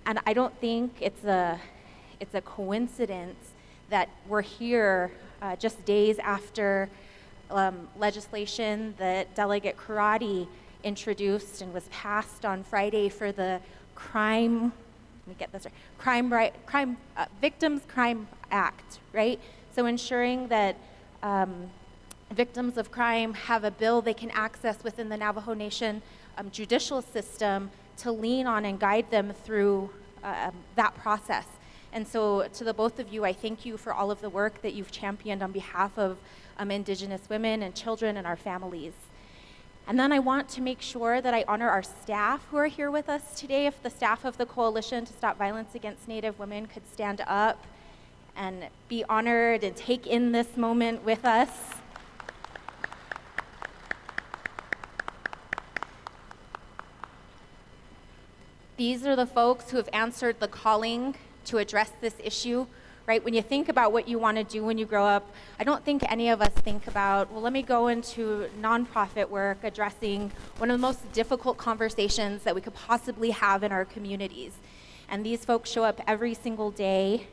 And I don't think it's a coincidence that we're here just days after legislation that Delegate Karate introduced and was passed on Friday for the Victims Crime Act, right? So ensuring that victims of crime have a bill they can access within the Navajo Nation judicial system to lean on and guide them through that process. And so to the both of you, I thank you for all of the work that you've championed on behalf of Indigenous women and children and our families. And then I want to make sure that I honor our staff who are here with us today. If the staff of the Coalition to Stop Violence Against Native Women could stand up and be honored and take in this moment with us. These are the folks who have answered the calling to address this issue. Right? When you think about what you want to do when you grow up, I don't think any of us think about, well, let me go into nonprofit work addressing one of the most difficult conversations that we could possibly have in our communities. And these folks show up every single day,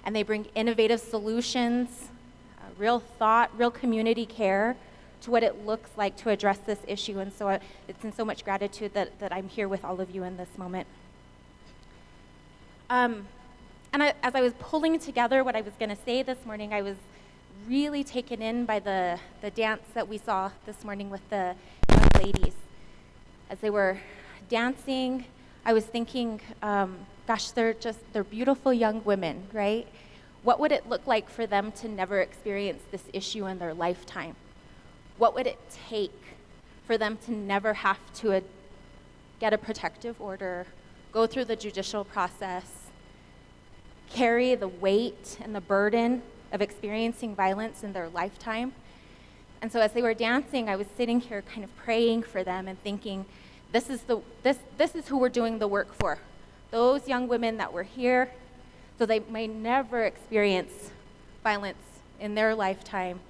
and they bring innovative solutions, real thought, real community care to what it looks like to address this issue. And so it's in so much gratitude that I'm here with all of you in this moment. And as I was pulling together what I was going to say this morning, I was really taken in by the dance that we saw this morning with the young ladies. As they were dancing, I was thinking, gosh, they're beautiful young women, right? What would it look like for them to never experience this issue in their lifetime? What would it take for them to never have to get a protective order, go through the judicial process, carry the weight and the burden of experiencing violence in their lifetime? And so as they were dancing, I was sitting here kind of praying for them and thinking, this is who we're doing the work for. Those young women that were here, so they may never experience violence in their lifetime,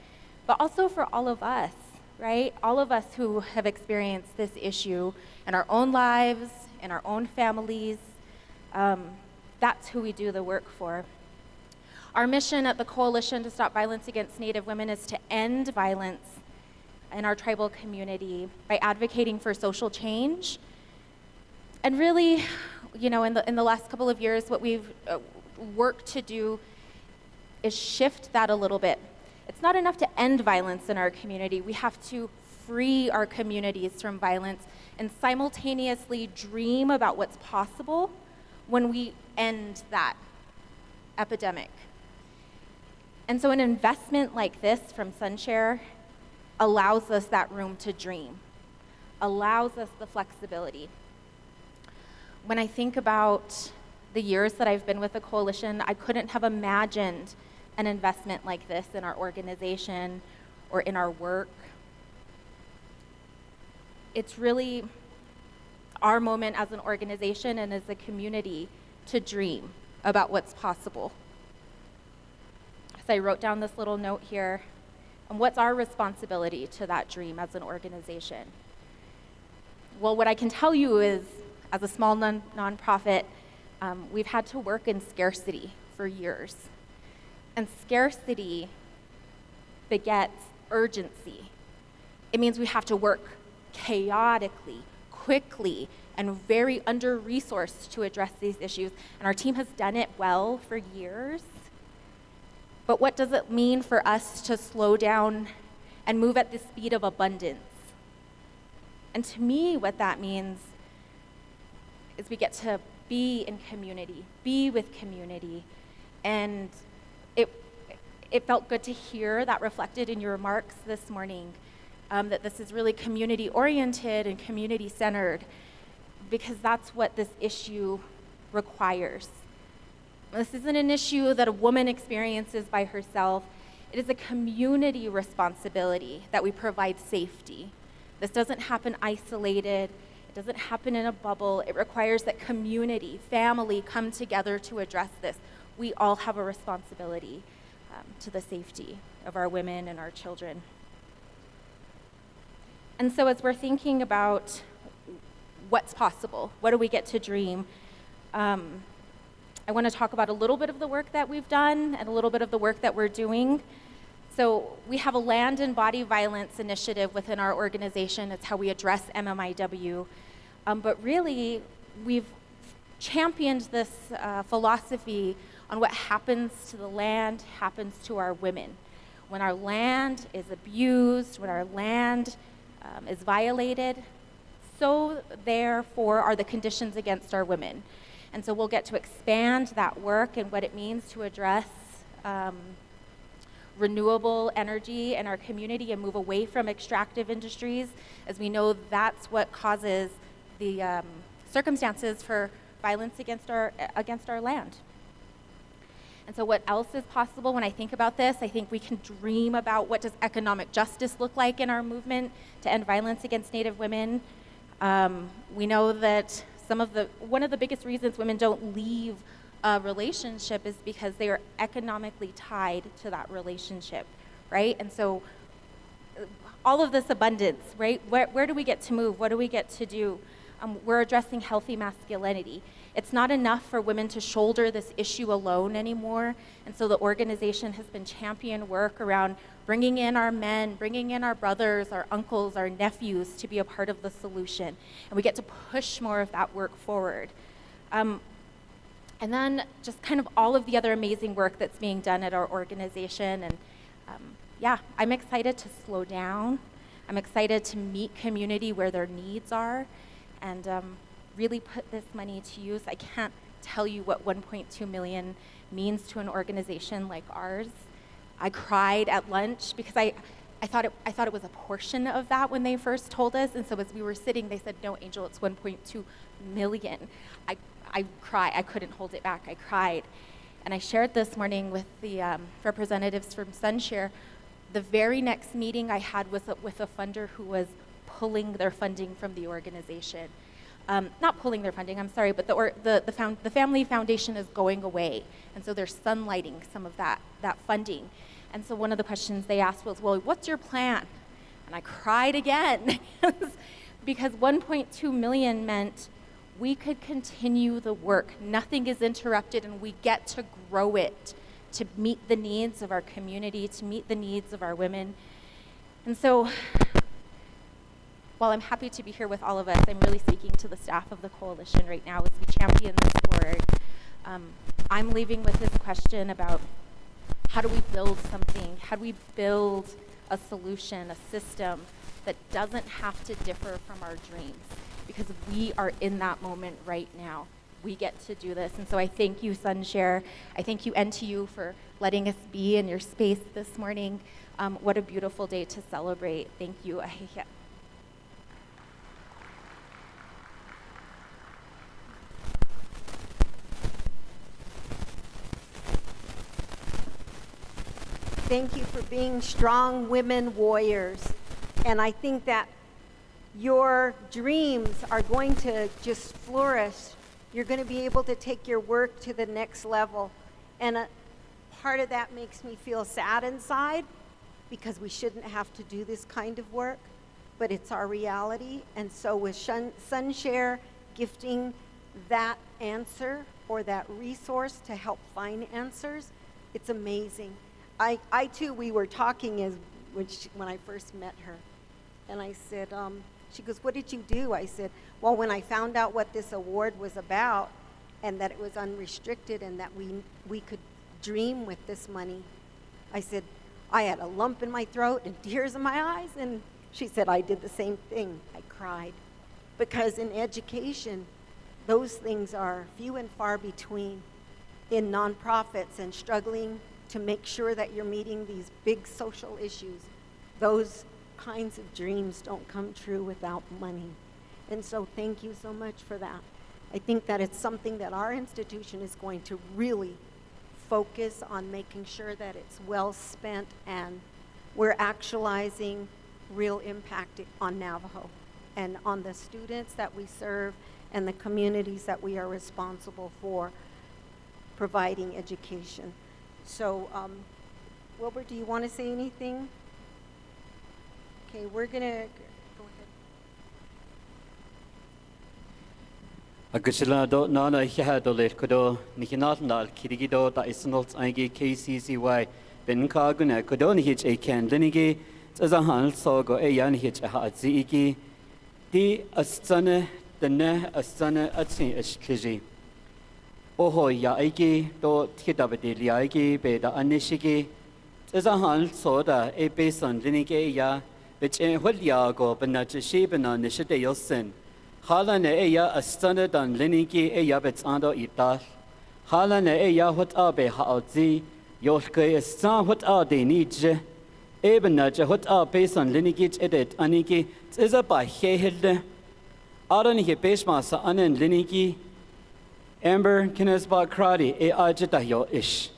but also for all of us, right? All of us who have experienced this issue in our own lives, in our own families. That's who we do the work for. Our mission at the Coalition to Stop Violence Against Native Women is to end violence in our tribal community by advocating for social change. And really, you know, in the last couple of years, what we've worked to do is shift that a little bit. It's not enough to end violence in our community. We have to free our communities from violence, and simultaneously dream about what's possible when we end that epidemic. And so an investment like this from Sunshare allows us that room to dream, allows us the flexibility. When I think about the years that I've been with the coalition, I couldn't have imagined an investment like this in our organization or in our work. It's really our moment as an organization and as a community to dream about what's possible. So I wrote down this little note here, and what's our responsibility to that dream as an organization? Well, what I can tell you is, as a small nonprofit, we've had to work in scarcity for years. And scarcity begets urgency. It means we have to work chaotically, quickly, and very under-resourced to address these issues. And our team has done it well for years. But what does it mean for us to slow down and move at the speed of abundance? And to me, what that means is we get to be in community, be with community. And it felt good to hear that reflected in your remarks this morning, that this is really community-oriented and community-centered, because that's what this issue requires. This isn't an issue that a woman experiences by herself. It is a community responsibility that we provide safety. This doesn't happen isolated. It doesn't happen in a bubble. It requires that community, family come together to address this. We all have a responsibility to the safety of our women and our children. And so as we're thinking about what's possible, what do we get to dream, I want to talk about a little bit of the work that we've done and a little bit of the work that we're doing. So we have a land and body violence initiative within our organization. It's how we address MMIW. But really, we've championed this philosophy on what happens to the land happens to our women. When our land is abused, when our land is violated, so therefore are the conditions against our women. And so we'll get to expand that work and what it means to address renewable energy in our community and move away from extractive industries, as we know that's what causes the circumstances for violence against our land. And so what else is possible when I think about this? I think we can dream about what does economic justice look like in our movement to end violence against Native women. We know that one of the biggest reasons women don't leave a relationship is because they are economically tied to that relationship, right? And so all of this abundance, right? Where do we get to move? What do we get to do? We're addressing healthy masculinity. It's not enough for women to shoulder this issue alone anymore. And so the organization has been champion work around bringing in our men, bringing in our brothers, our uncles, our nephews to be a part of the solution. And we get to push more of that work forward. And then just kind of all of the other amazing work that's being done at our organization. And yeah, I'm excited to slow down. I'm excited to meet community where their needs are and really put this money to use. I can't tell you what 1.2 million means to an organization like ours. I cried at lunch because I thought it was a portion of that when they first told us. And so as we were sitting, they said, "No, Angel, it's 1.2 million." I cried. I couldn't hold it back. I cried. And I shared this morning with the representatives from Sunshare. The very next meeting I had was with a funder who was pulling their funding from the organization. Not pulling their funding, I'm sorry, but the Family Foundation is going away. And so they're sunlighting some of that funding. And so one of the questions they asked was, well, what's your plan? And I cried again because 1.2 million meant we could continue the work. Nothing is interrupted, and we get to grow it to meet the needs of our community, to meet the needs of our women. And so while I'm happy to be here with all of us, I'm really speaking to the staff of the coalition right now as we champion this forward. I'm leaving with this question about how do we build something? How do we build a solution, a system that doesn't have to differ from our dreams, because we are in that moment right now. We get to do this. And so I thank you, Sunshare. I thank you, NTU, for letting us be in your space this morning. What a beautiful day to celebrate. Thank you. Thank you for being strong women warriors. And I think that your dreams are going to just flourish. You're going to be able to take your work to the next level. And part of that makes me feel sad inside, because we shouldn't have to do this kind of work, but it's our reality. And so with Sunshare gifting that answer or that resource to help find answers, it's amazing. I too, we were talking when I first met her, and I said, she goes, what did you do? I said, well, when I found out what this award was about and that it was unrestricted and that we could dream with this money, I said, I had a lump in my throat and tears in my eyes. And she said, I did the same thing. I cried. Because in education, those things are few and far between in nonprofits and struggling to make sure that you're meeting these big social issues. Those kinds of dreams don't come true without money. And so thank you so much for that. I think that it's something that our institution is going to really focus on, making sure that it's well spent and we're actualizing real impact on Navajo and on the students that we serve and the communities that we are responsible for providing education. So, Wilbur, do you want to say anything? Okay, we're going to go ahead. Agusila do nana hiha do le kodo nihinatnal kirigido da isnolt aingi KCCY ben kaguna kodo ni hich a can linigi tsazahan sogo a yan hich a zigi di astana the ne astana atsi eskiji oho ya aigi do tikabadi liaigi be da anishigi tsazahan soda a besan linigi ya which in Huliago benachi bena nishide yosin Halane eya astana dan liniki eya betsando itas. Halane eya hot abe haozi. Yoshke estan hot ade nidje. Ebenaja hot abe san linikich edet aniki. Tsiza ba hehelde. Arani he beshma sa anen liniki. Amber kines ba kradi e ajita yo ish.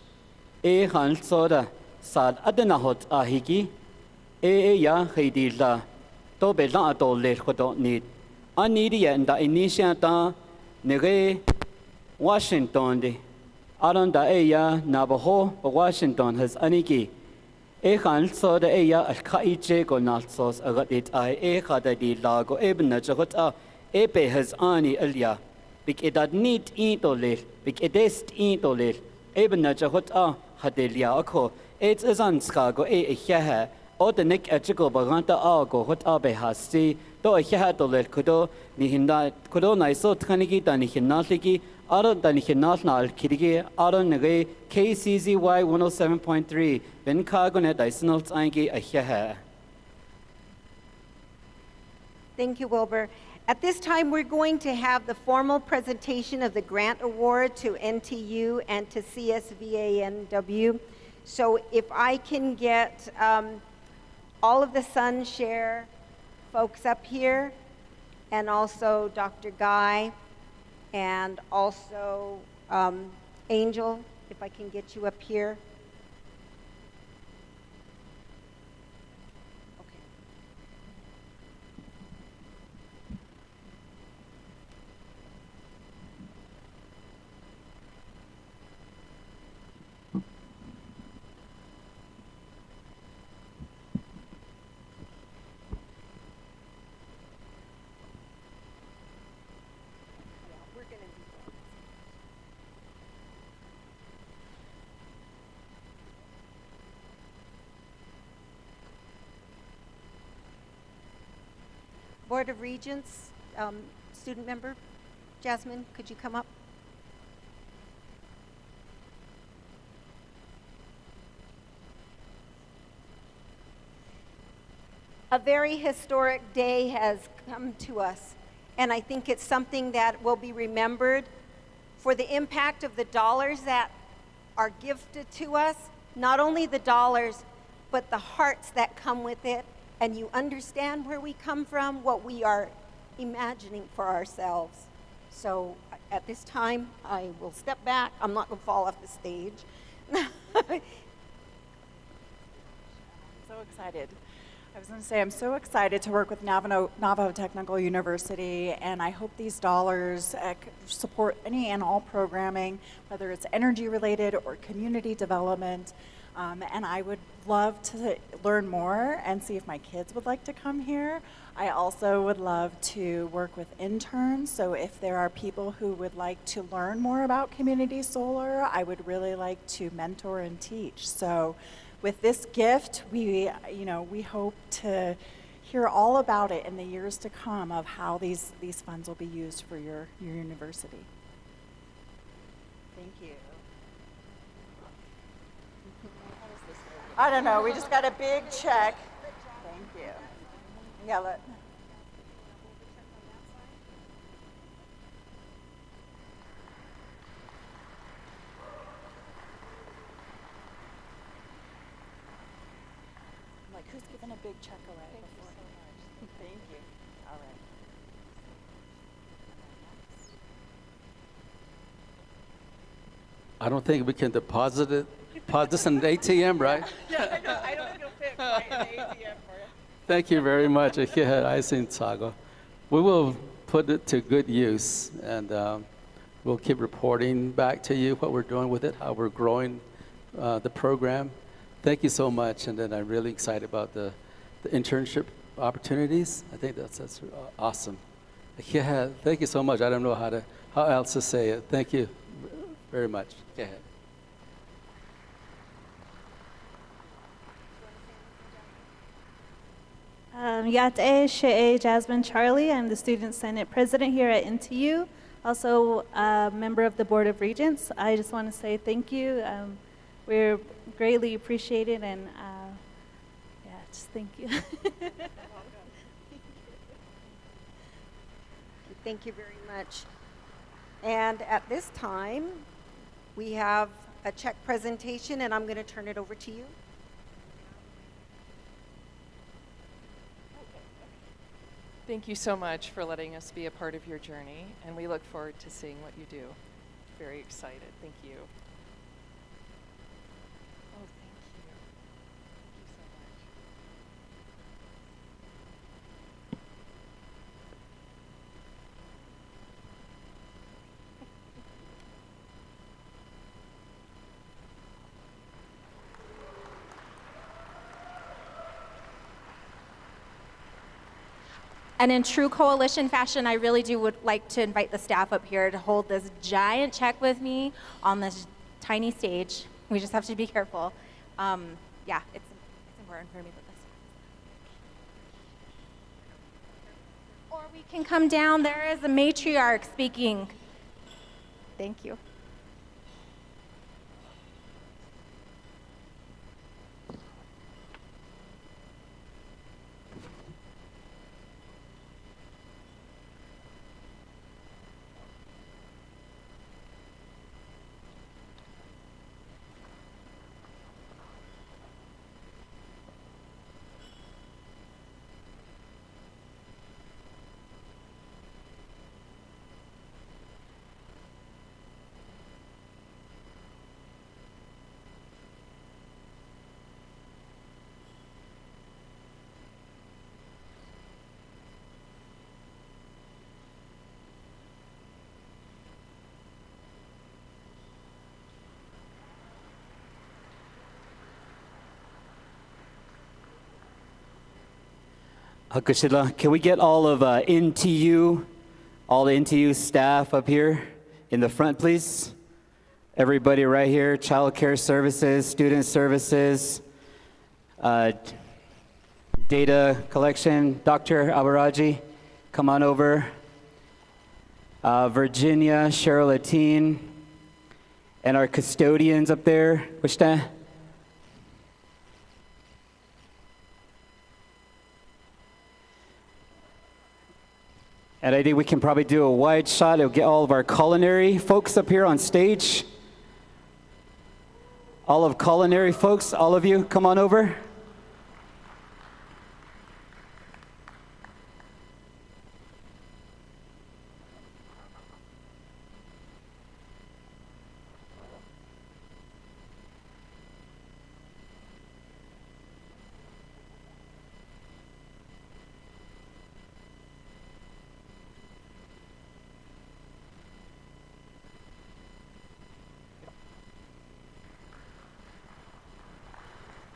E han soda sad adena hot ahiki. Ya heidila. Tobe la do le hodot need. Anidia and the initiata nere Washington de Aranda Eya Navajo Washington has aniki. Ehan saw the Eya al Kaiche go not sauce agat it I Eka di lago ebna jahota Epe has ani elia. Big it need eat or lil, big it est eat or lil. Ebna jahota hadelia ako. It's as anskago e hehe. O the neck at Chico Baganta Ago, what Abe has see, though I had to let Kudo, Nihinda, Kudo, I saw Taniki, Danihinatiki, Aron Danihinatnal, Kirigi, Aron Nere, KCZY 107.3, Ben Cargonet, Isnot Angi, a Hehe. Thank you, Wilbur. At this time, we're going to have the formal presentation of the grant award to NTU and to CSVANW. So if I can get all of the Sunshare folks up here, and also Dr. Guy, and also Angel, if I can get you up here. Board of Regents, student member, Jasmine, could you come up? A very historic day has come to us, and I think it's something that will be remembered for the impact of the dollars that are gifted to us, not only the dollars, but the hearts that come with it, and you understand where we come from, what we are imagining for ourselves. So at this time, I will step back. I'm not going to fall off the stage. I'm so excited. I was going to say, I'm so excited to work with Navajo Technical University, and I hope these dollars support any and all programming, whether it's energy related or community development. And I would love to learn more and see if my kids would like to come here. I also would love to work with interns, so if there are people who would like to learn more about community solar, I would really like to mentor and teach. So with this gift, we hope to hear all about it in the years to come of how these funds will be used for your university. Thank you. I don't know, we just got a big check. Thank you. Yeah, like, who's given a big check away before? Thank you. All right. I don't think we can deposit this in an ATM, right? Yeah, I don't think it'll fit quite in the ATM for you. Thank you very much. We will put it to good use, and we'll keep reporting back to you what we're doing with it, how we're growing the program. Thank you so much, and then I'm really excited about the internship opportunities. I think that's awesome. Yeah, thank you so much. I don't know how else to say it. Thank you very much. Go ahead. Yate She'e Jasmine Charlie. I'm the Student Senate President here at NTU, also a member of the Board of Regents. I just want to say thank you. We're greatly appreciated, and just thank you. Thank you very much. And at this time, we have a check presentation, and I'm going to turn it over to you. Thank you so much for letting us be a part of your journey, and we look forward to seeing what you do. Very excited. Thank you. Oh, thank you. Thank you so much. And in true coalition fashion, I really would like to invite the staff up here to hold this giant check with me on this tiny stage. We just have to be careful. Yeah, it's important for me with this. Or we can come down. There is a matriarch speaking. Thank you. Hakushila, can we get all of NTU, all the NTU staff up here in the front, please? Everybody right here, child care services, student services, data collection. Dr. Abaraji, come on over. Virginia, Cheryl Latine, and our custodians up there. Wishta? And I think we can probably do a wide shot. It'll get all of our culinary folks up here on stage. All of culinary folks, all of you, come on over.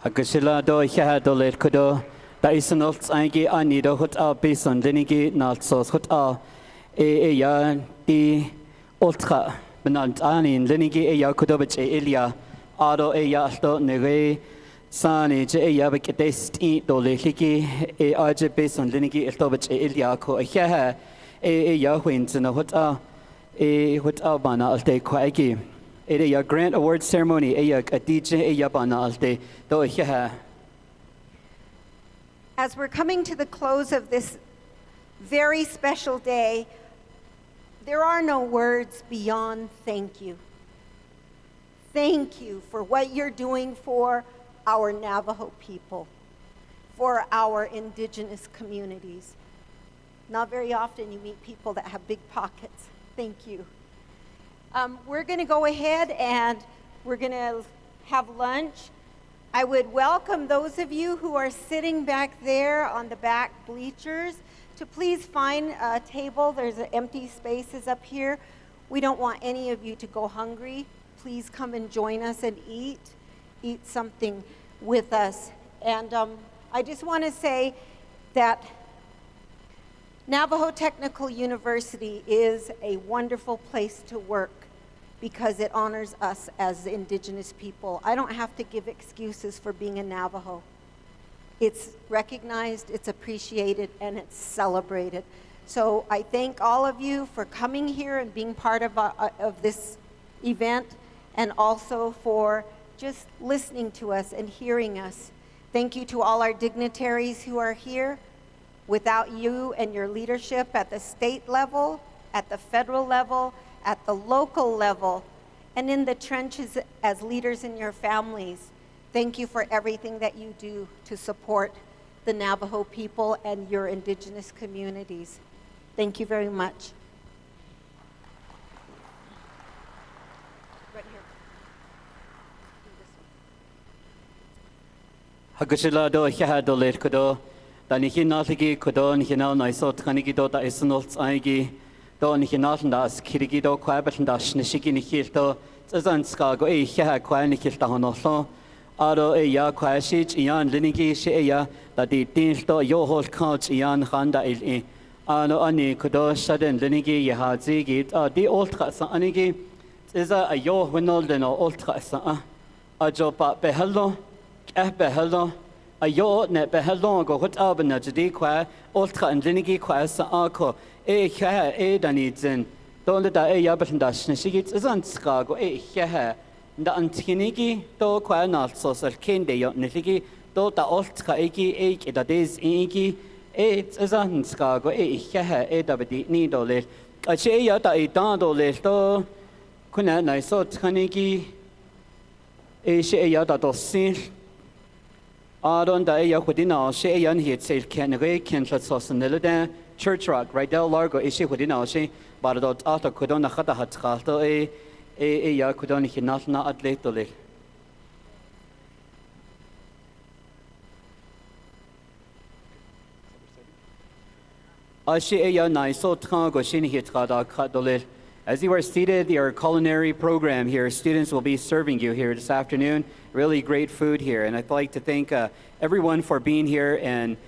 Agusila do hiha do let kudo da isanolts aingi ani do hut a bison linigi nalsos hut a ya di ultra benant ani linigi ya kudo bich elia ado ya sto nege sani je ya beketest do lehiki aje bison linigi sto bich elia ko hiha ya huinzna hut a bana alte kwaigi a grant award ceremony a DJ bana alte do hiha. As we're coming to the close of this very special day, there are no words beyond thank you. Thank you for what you're doing for our Navajo people, for our indigenous communities. Not very often you meet people that have big pockets. Thank you. We're going to go ahead and we're going to have lunch. I would welcome those of you who are sitting back there on the back bleachers to please find a table. There's empty spaces up here. We don't want any of you to go hungry. Please come and join us and eat something with us. And I just want to say that Navajo Technical University is a wonderful place to work because it honors us as indigenous people. I don't have to give excuses for being a Navajo. It's recognized, it's appreciated, and it's celebrated. So I thank all of you for coming here and being part of this event, and also for just listening to us and hearing us. Thank you to all our dignitaries who are here. Without you and your leadership at the state level, at the federal level, at the local level, and in the trenches as leaders in your families, thank you for everything that you do to support the Navajo people and your indigenous communities. Thank you very much. Right here. Hagusila do hiha do let kudo da ni hinatigi kudo ni hinal na isot kanigi do da isnolts aigi do ni hinatn das kirigi do kwabetn das nishigi ni hilto zan ska go hiha kwa ni hilta honoslo aro ya kwashi ian linigi she ya da di tin do yo hol couch ian khanda il ano ani kudo shaden linigi ya zigi di ultra sa anigi iza a yo winol den ultra sa a jo pa behello behello a yo ne behello go hot abna jdi kwa ultra and linigi kwa sa ako kha dani zen don da ya batn das shigit izan ska go kha da antinigi to kwa na social kende yo niligi to da ultra eki da des eki izan ska go kha da bdi ni do le a che ya da da do le to kuna na so tkanigi she ya da do sin Adon da ya hudina she yan hit sel kenre kencha sosanelda church rock right del largo she hudina she baradot ata kudona khata hat khalto ya kudoni hinatna atletole she ya nai so trango shin hit khada khadole. As you are seated, your culinary program here, students will be serving you here this afternoon. Really great food here. And I'd like to thank everyone for being here and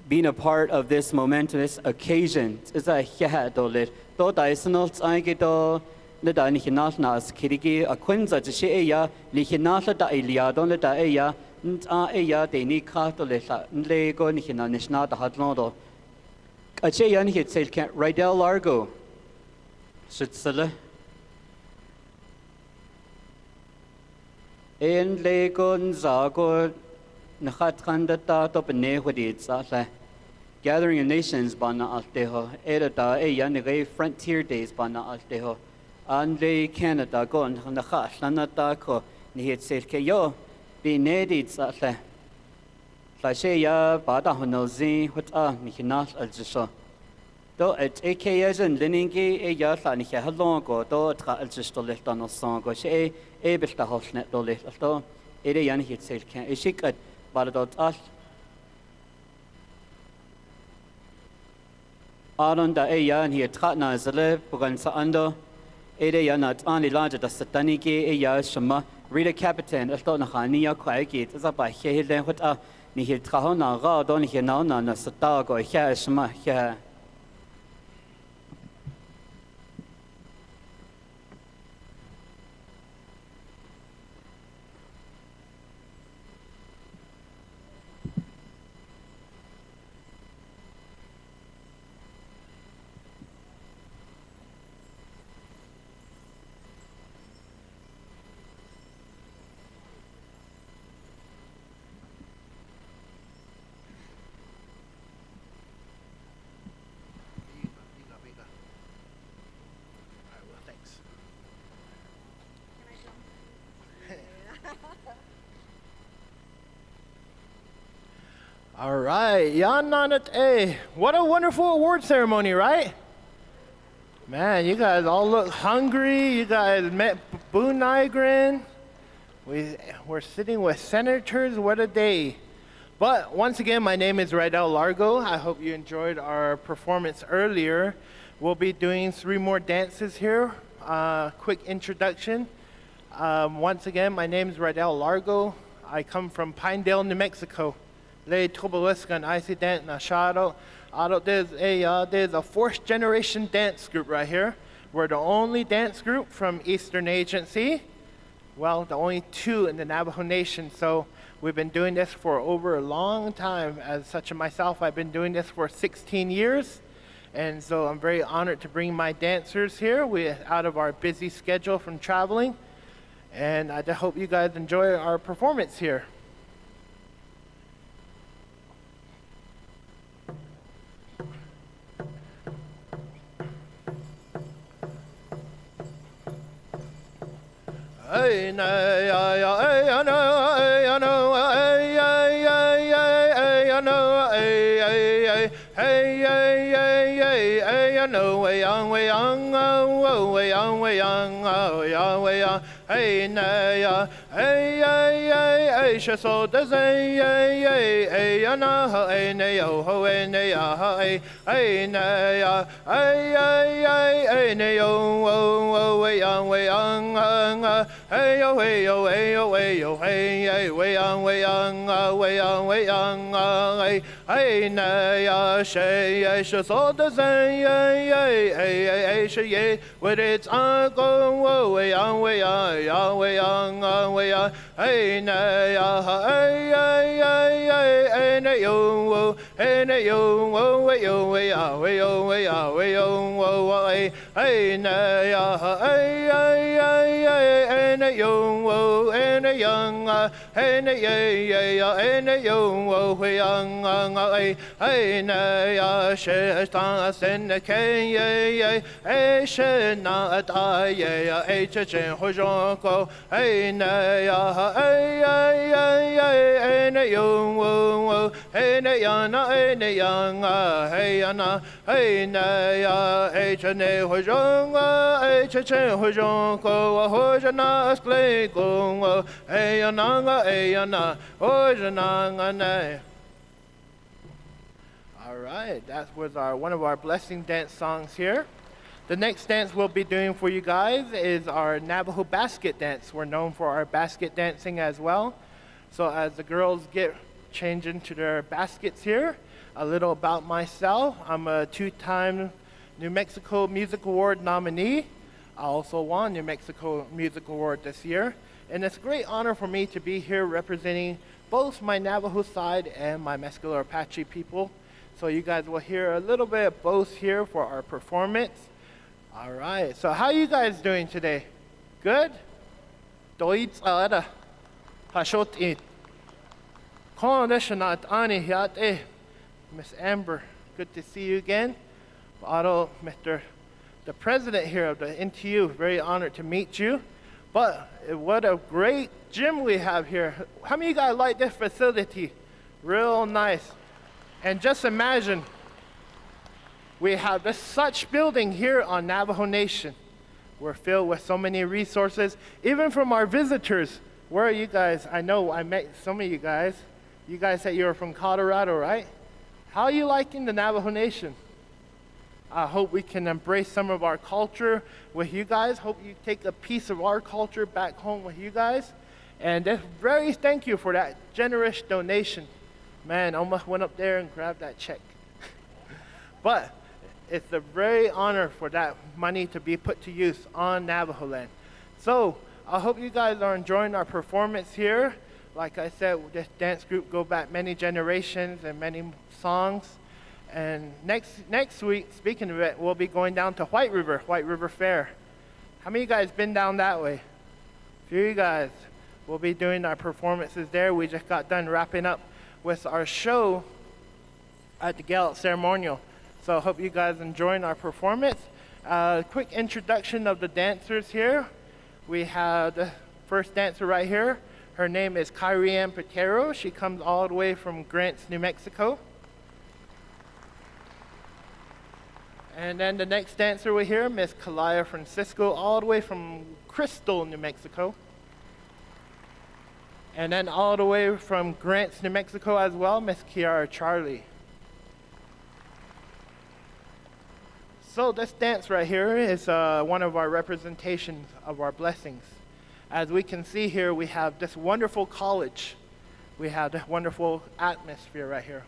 being a part of this momentous occasion. It's a hihadolit. To daisanots aigedo, the danihinatnas kirigi, a quinza jishea, lihinata da eliadon the daea, ea de nikatoleta, lego nihinanishna da hadlodo. A cheyan hit sail can't right del largo. Shutsala en legon zago nakhat khanda ta to pne hudi tsala Gathering of Nations bana alteho, edata yanige Frontier Days bana alteho. Andre Canada gon nacha lanata ko ni het selke yo bi nedit satle. La she ya bada hono zin hota ni hinal aljiso. Do et ekayazan liningi e ya la ni halon go do tra aljisto le tano songo she e belta hosnet do le to ere yan het selke e shikat bada al Aron da eya ni tratna zale bugan sa ando ere ya nat ani lanja da satani ke eya shama rida captain alto na khani ya khai ki tsa ba he le hota ni hil traho na ga do ni na na sata go ya shama ya All right, Yananat A. What a wonderful award ceremony, right? Man, you guys all look hungry. You guys met Boo Nygren. We're sitting with senators. What a day. But once again, my name is Rydell Largo. I hope you enjoyed our performance earlier. We'll be doing 3 more dances here. Quick introduction. Once again, my name is Rydell Largo. I come from Pinedale, New Mexico. Le Toboliskan Isidant Nashado. There's a 4th generation dance group right here. We're the only dance group from Eastern Agency. Well, the only 2 in the Navajo Nation. So we've been doing this for over a long time. As such as myself, I've been doing this for 16 years. And so I'm very honored to bring my dancers here. We're out of our busy schedule from traveling. And I just hope you guys enjoy our performance here. Hey, na ya ya, hey, I know, hey, I know, hey, hey, hey, hey, I know, hey, hey, hey, hey, hey, hey, hey, I know, way young, oh, way young, oh, yeah, way young, hey, na ya, hey, hey, hey, hey, she so does, hey, hey, hey, hey, I know, hey, na yo, ho, hey, na ya, hey, na ya, hey, hey, hey, hey, na yo, oh, way young, hey yo, hey yo, hey yo, hey yo, hey, hey, way young, hey, na ya, she so does, hey, hey, hey, hey, she, yeah, with its uncle, way young, hey, na ya, hey, hey, hey, na yo, hey, na yo, way yo, hey, hey, na ya, hey, na yo, and a young, and a yeah, and a yo, young, hey, na ya, she send the K, she not I, chen hojonko, hey, na ya, and a yo, and a young, hey, ana, hey, na ya, chen hojonga, chen hojonko, hojana, sklay, go, hey, ananga, hojananga, nay. All right, that was one of our blessing dance songs here. The next dance we'll be doing for you guys is our Navajo basket dance. We're known for our basket dancing as well. So as the girls get changed into their baskets here, a little about myself. I'm a 2-time New Mexico Music Award nominee. I also won New Mexico Music Award this year. And it's a great honor for me to be here representing both my Navajo side and my Mescala Apache people. So you guys will hear a little bit of both here for our performance. All right, so how are you guys doing today? Good? Doit ada. Hashot it. Kon deshanat ani hiat Miss Amber. Good to see you again. Otto, the president here of the NTU, very honored to meet you. But what a great gym we have here. How many of you guys like this facility? Real nice. And just imagine, we have this such building here on Navajo Nation. We're filled with so many resources, even from our visitors. Where are you guys? I know I met some of you guys. You guys said you were from Colorado, right? How are you liking the Navajo Nation? I hope we can embrace some of our culture with you guys. Hope you take a piece of our culture back home with you guys. And very thank you for that generous donation. Man, I almost went up there and grabbed that check. But it's a very honor for that money to be put to use on Navajo land. So I hope you guys are enjoying our performance here. Like I said, this dance group go back many generations and many songs. And next week, speaking of it, we'll be going down to White River Fair. How many of you guys been down that way? A few of you guys. We'll be doing our performances there. We just got done wrapping up with our show at the Gallup Ceremonial. So I hope you guys enjoying our performance. Quick introduction of the dancers here. We have the first dancer right here. Her name is Kyrie Ann Patero. She comes all the way from Grants, New Mexico. And then the next dancer we hear, Miss Kalaya Francisco, all the way from Crystal, New Mexico. And then all the way from Grants, New Mexico as well, Miss Kiara Charlie. So this dance right here is one of our representations of our blessings. As we can see here, we have this wonderful college. We have this wonderful atmosphere right here.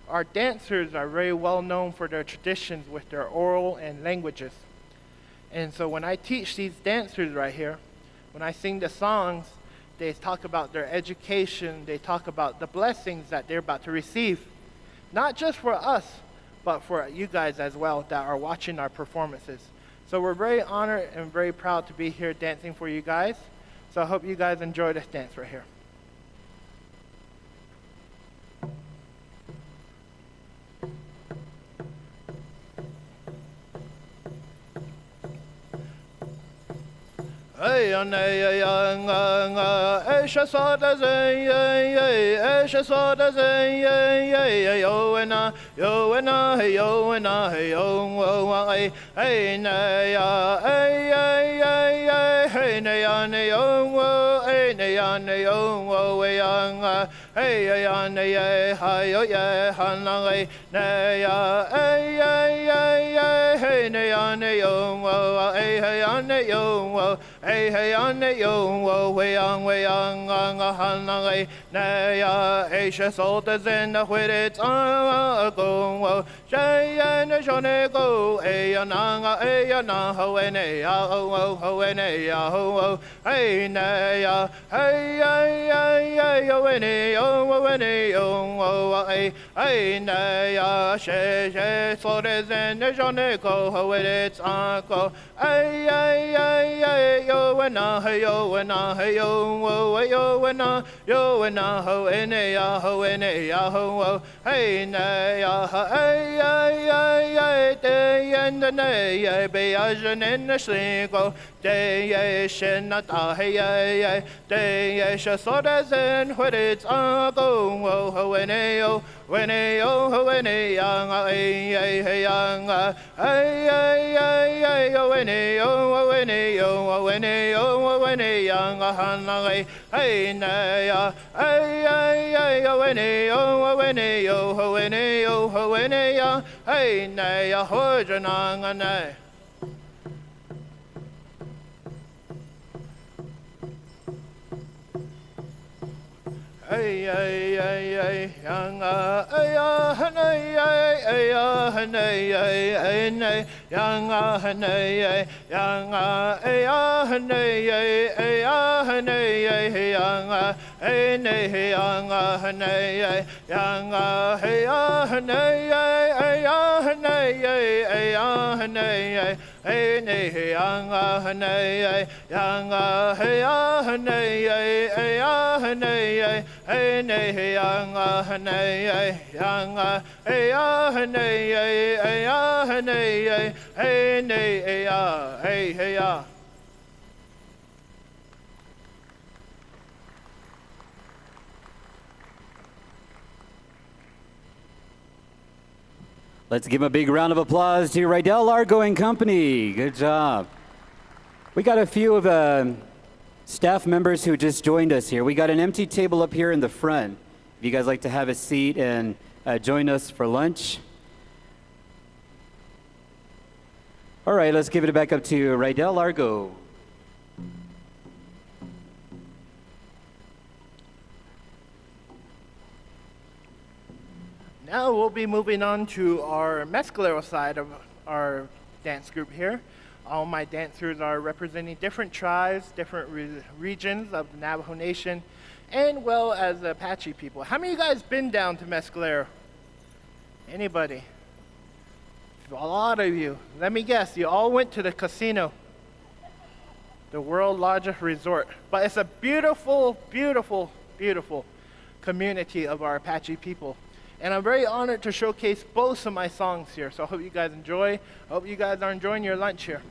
Our dancers are very well known for their traditions with their oral and languages. And so when I teach these dancers right here, when I sing the songs, they talk about their education, they talk about the blessings that they're about to receive. Not just for us, but for you guys as well that are watching our performances. So we're very honored and very proud to be here dancing for you guys. So I hope you guys enjoy this dance right here. Hey, hey, young, Esha saw the zay, Esha saw the zay, yo, and yo, and yo, and yo, hey, nay, hey, nay, yo, hey, nay, yo, young, hey, young, hi, yo, yeah, hanay, nay, hey, nay, yo, hey, yo, hey, hey, on the yo, way on, hanay, naya, Asia soldiers in the with its go, Shay and the Johnny go, Ayana, ho, and a ho, hey, naya, hey, yo, hey, naya, Shay, soldiers in the Johnny go, with its go, yo, and hey, yo, and hey, yo, and yo, and ho, and a ho, hey, nay, hey, day and the nay, be as an in the single day, shin not a hey, day, she saw as in what it's go, ho, and a yo, when a yo, when a young, hey, young, hey, yo, when a yo, when a yo, when a yo, when a young, hanay, hey, nay, hey, when a yo, when a yo, when a yo, when a young, hey, nay, ho, janang, nay. Hey, young, hey, young, young, hey hey hey ya hey ya hey ya hey hey ya. Let's give a big round of applause to Rydell Largo and Company. Good job. We got a few of staff members who just joined us here. We got an empty table up here in the front. If you guys like to have a seat and join us for lunch. All right, let's give it back up to Rydell Largo. Now we'll be moving on to our mescalero side of our dance group here. All my dancers are representing different tribes, different regions of the Navajo Nation, and well as the Apache people. How many of you guys been down to Mescalero? Anybody? A lot of you. Let me guess, you all went to the casino, the world's largest resort. But it's a beautiful, beautiful, beautiful community of our Apache people. And I'm very honored to showcase both of my songs here. So I hope you guys enjoy. I hope you guys are enjoying your lunch here.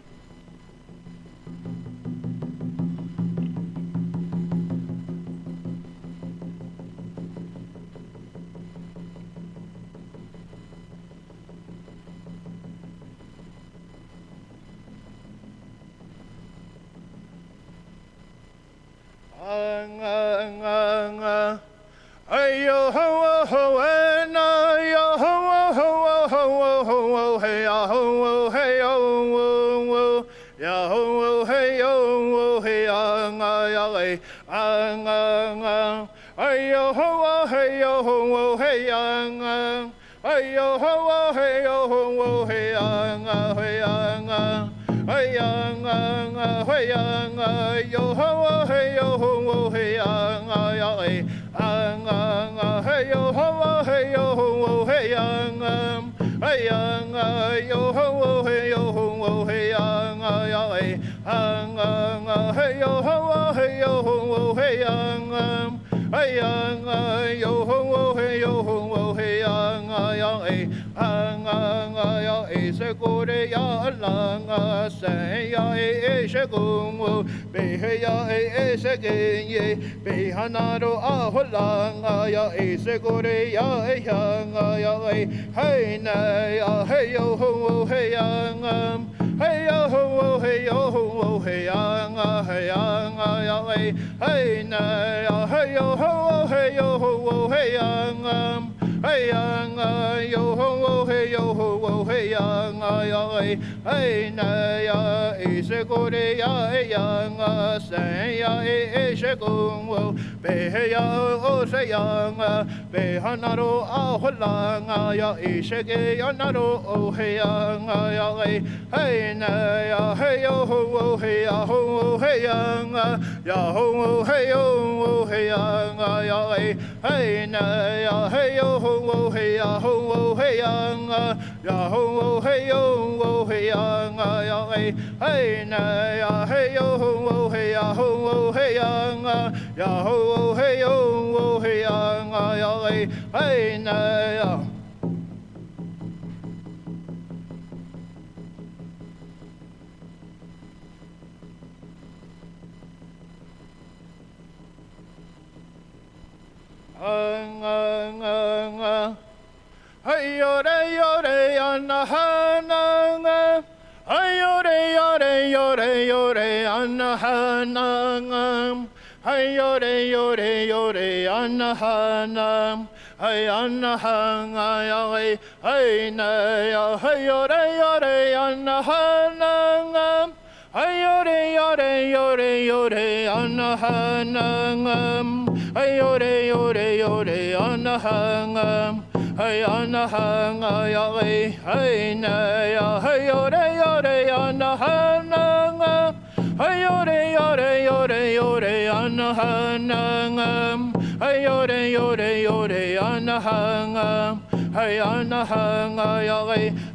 hey ana hanga ya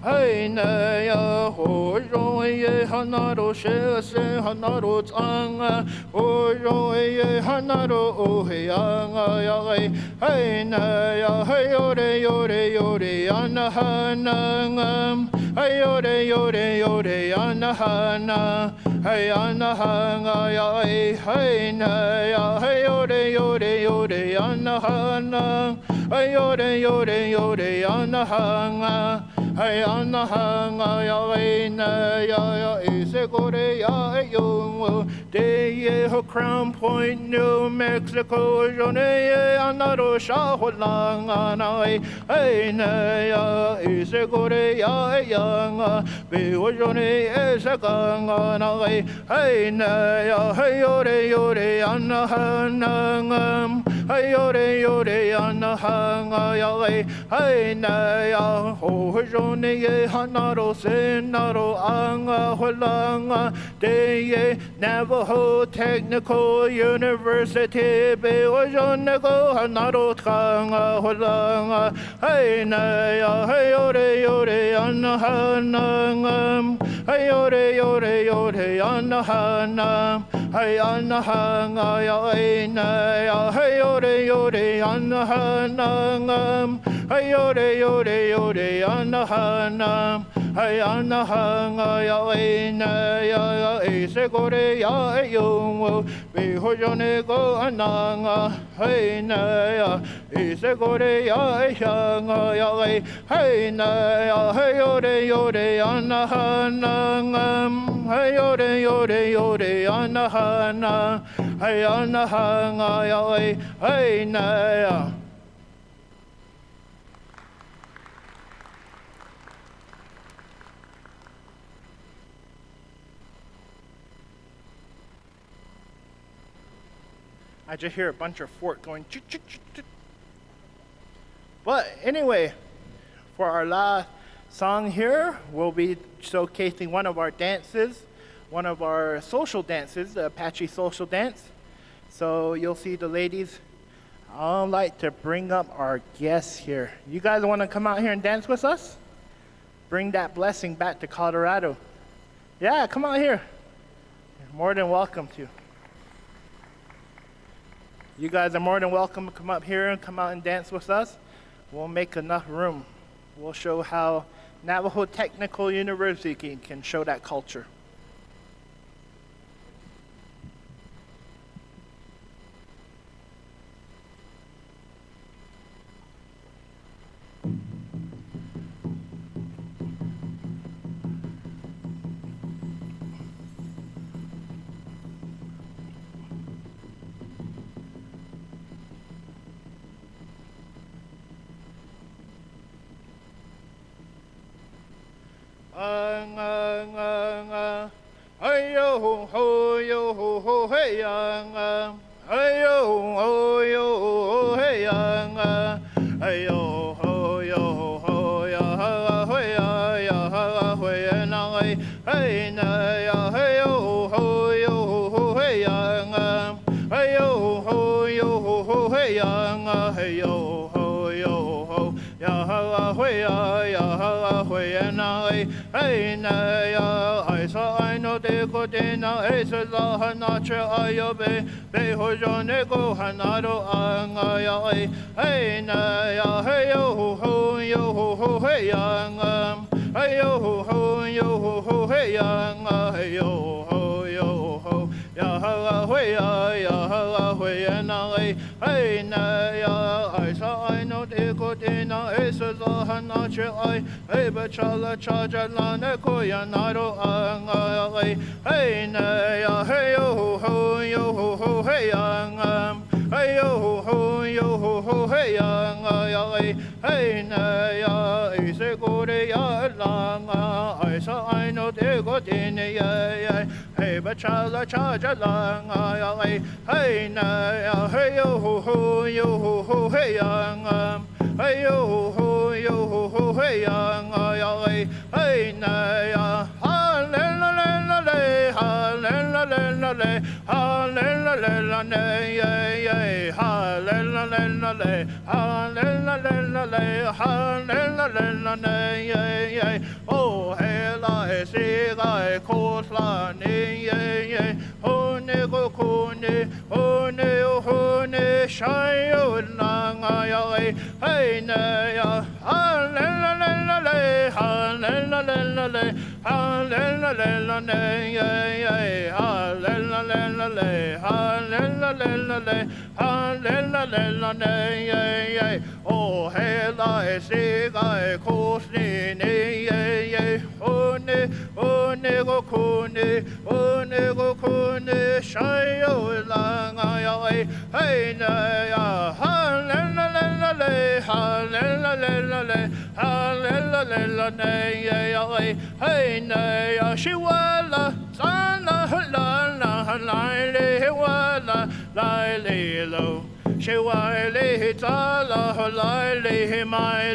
hey na ya ho ro ye hanaro she se hanaro tsanga ho ro ye hanaro o he anga ya hey na ya hey yore ana hana hey yore ana hana hey ana hanga ya hey na ya hey yore ana hana hey yore ana hanga hey ana hanga ya na ya ise kore ya yo de ye ho Crown Point, New Mexico jone ye anaro shaholanga na hey na ya ise kore ya yanga be o jone ese kanga na hey na ya hey yore ana hanga hey yore ana hanga ya hey na ya ho jone ye hanaro senaro anga holanga de ye Navajo Technical University be o jone go hanaro kanga holanga hey na ya hey yore ana hanga hey yore ana hana hey ana hanga ya na ya hey yore ana hana hey yore ana hana hey ana hanga ya na ya ise kore ya yo be ho jone go ananga hey na ya ise kore ya hanga ya hey na ya hey yore ana hana hey yore ana hana hey ana hanga ya hey na ya. I just hear a bunch of fork going chit, chit, chit, chit. But anyway, for our last song here, we'll be showcasing one of our dances, one of our social dances, the Apache social dance. So you'll see the ladies. I'd like to bring up our guests here. You guys want to come out here and dance with us? Bring that blessing back to Colorado. Yeah, come out here. You're more than welcome to. You guys are more than welcome to come up here and come out and dance with us. We'll make enough room. We'll show how Navajo Technical University can show that culture. Ayo ho yo ho hey ayo ho yo hey ayo ho yo ho ya hey na ya hey ho yo hey ayo ho yo hey hey yo ho ya hey na ya I saw I know de ko de na es la hana che ayo be ho jone go hanaro anga ya hey na ya hey yo ho hey hey yo hey hey yo ya ya na hey na ya I saw I know de ko de na es la hana che hey ba chala cha la na ko ya naro anga hey na ya hey yo hey hey yo hey ya hey na ya ise kore ya la I saw I know de go de ne ya hey ba chala cha la hey na ya hey yo hey hey yo hey hey na ya hallelujah hallelujah hallelujah hallelujah Oh, hela sigai koslani hone go kone hone shayo nanga ya hey na ya hallelujah hallelujah hallelujah hallelujah hallelujah oh hela sigai kosni one go kone shayo langa ya hey na ya hallelujah hallelujah hallelujah hey na ya shiwala sana la la wala la lo shiwale tala la my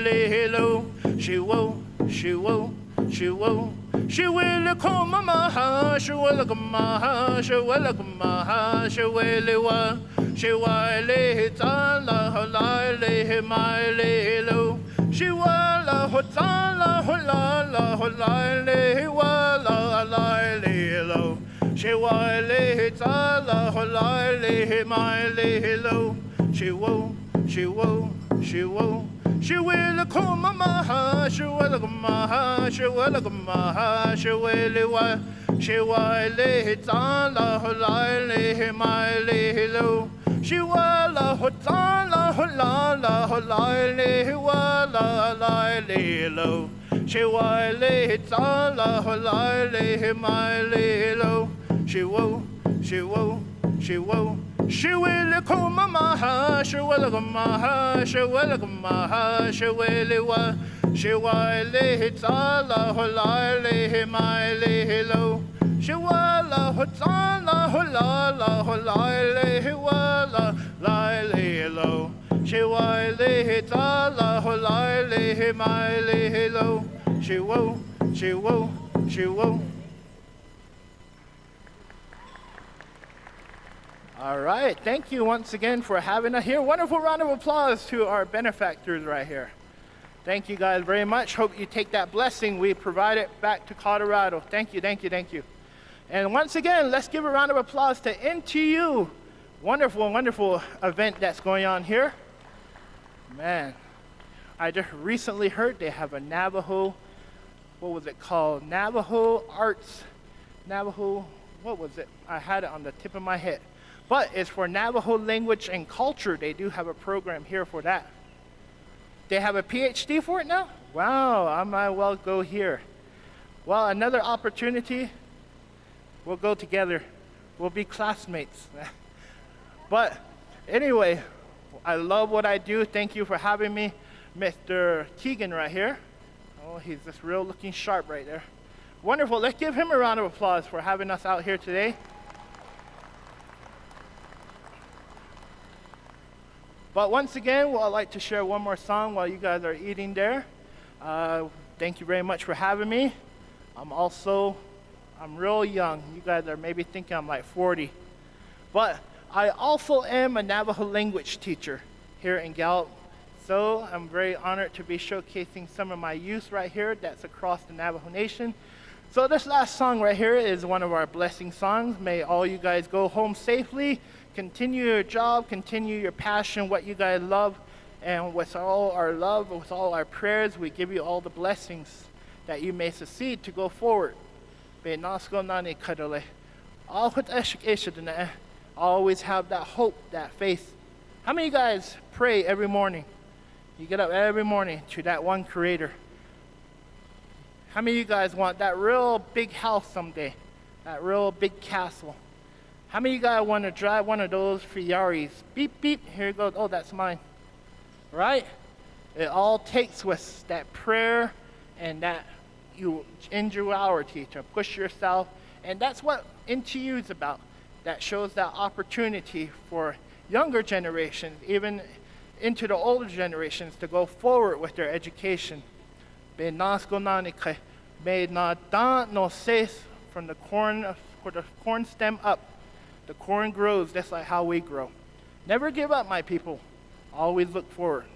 lo shiwo she will come maha, she will come maha, she will come maha, she will wa, she will hit Allah, lily, my lilo, she will hotala, lily, wala, lilo, she will hit Allah, lily, my lilo, she will. She will come maha, she will come maha, she will come maha, she will wa, she will hit Allah, lily, my lilo, she will hotala, lily, wala, lilo, she will hit Allah, lily, my lilo, she will. She will come maha, she will come maha, she will come maha, she will wa, she will hit Allah, lily, my lilo, she will hotala, lily, wala, lilo, she will hit Allah, lily, my lilo, she will. All right, thank you once again for having us here. Wonderful round of applause to our benefactors right here. Thank you guys very much. Hope you take that blessing we provided back to Colorado. Thank you. And once again, let's give a round of applause to NTU. Wonderful event that's going on here. Man, I just recently heard they have a Navajo, what was it called? Navajo Arts, what was it? I had it on the tip of my head. But it's for Navajo language and culture. They do have a program here for that. They have a PhD for it now? Wow, I might well go here. Well, another opportunity. We'll go together. We'll be classmates. But anyway, I love what I do. Thank you for having me. Mr. Keegan right here. Oh, he's just real looking sharp right there. Wonderful. Let's give him a round of applause for having us out here today. But once again, I'd like to share one more song while you guys are eating there. Thank you very much for having me. I'm real young. You guys are maybe thinking I'm like 40. But I also am a Navajo language teacher here in Gallup. So I'm very honored to be showcasing some of my youth right here that's across the Navajo Nation. So this last song right here is one of our blessing songs. May all you guys go home safely. Continue your job, continue your passion, what you guys love, and with all our love, with all our prayers, we give you all the blessings that you may succeed to go forward. Always have that hope, that faith. How many of you guys pray every morning? You get up every morning to that one Creator. How many of you guys want that real big house someday? That real big castle? How many of you guys want to drive one of those Ferraris? Beep, beep, here it goes. Oh, that's mine. Right? It all takes with that prayer and that ingenuity to push yourself. And that's what NTU is about. That shows that opportunity for younger generations, even into the older generations, to go forward with their education. From the corn stem up. The corn grows just like how we grow. Never give up, my people. Always look forward.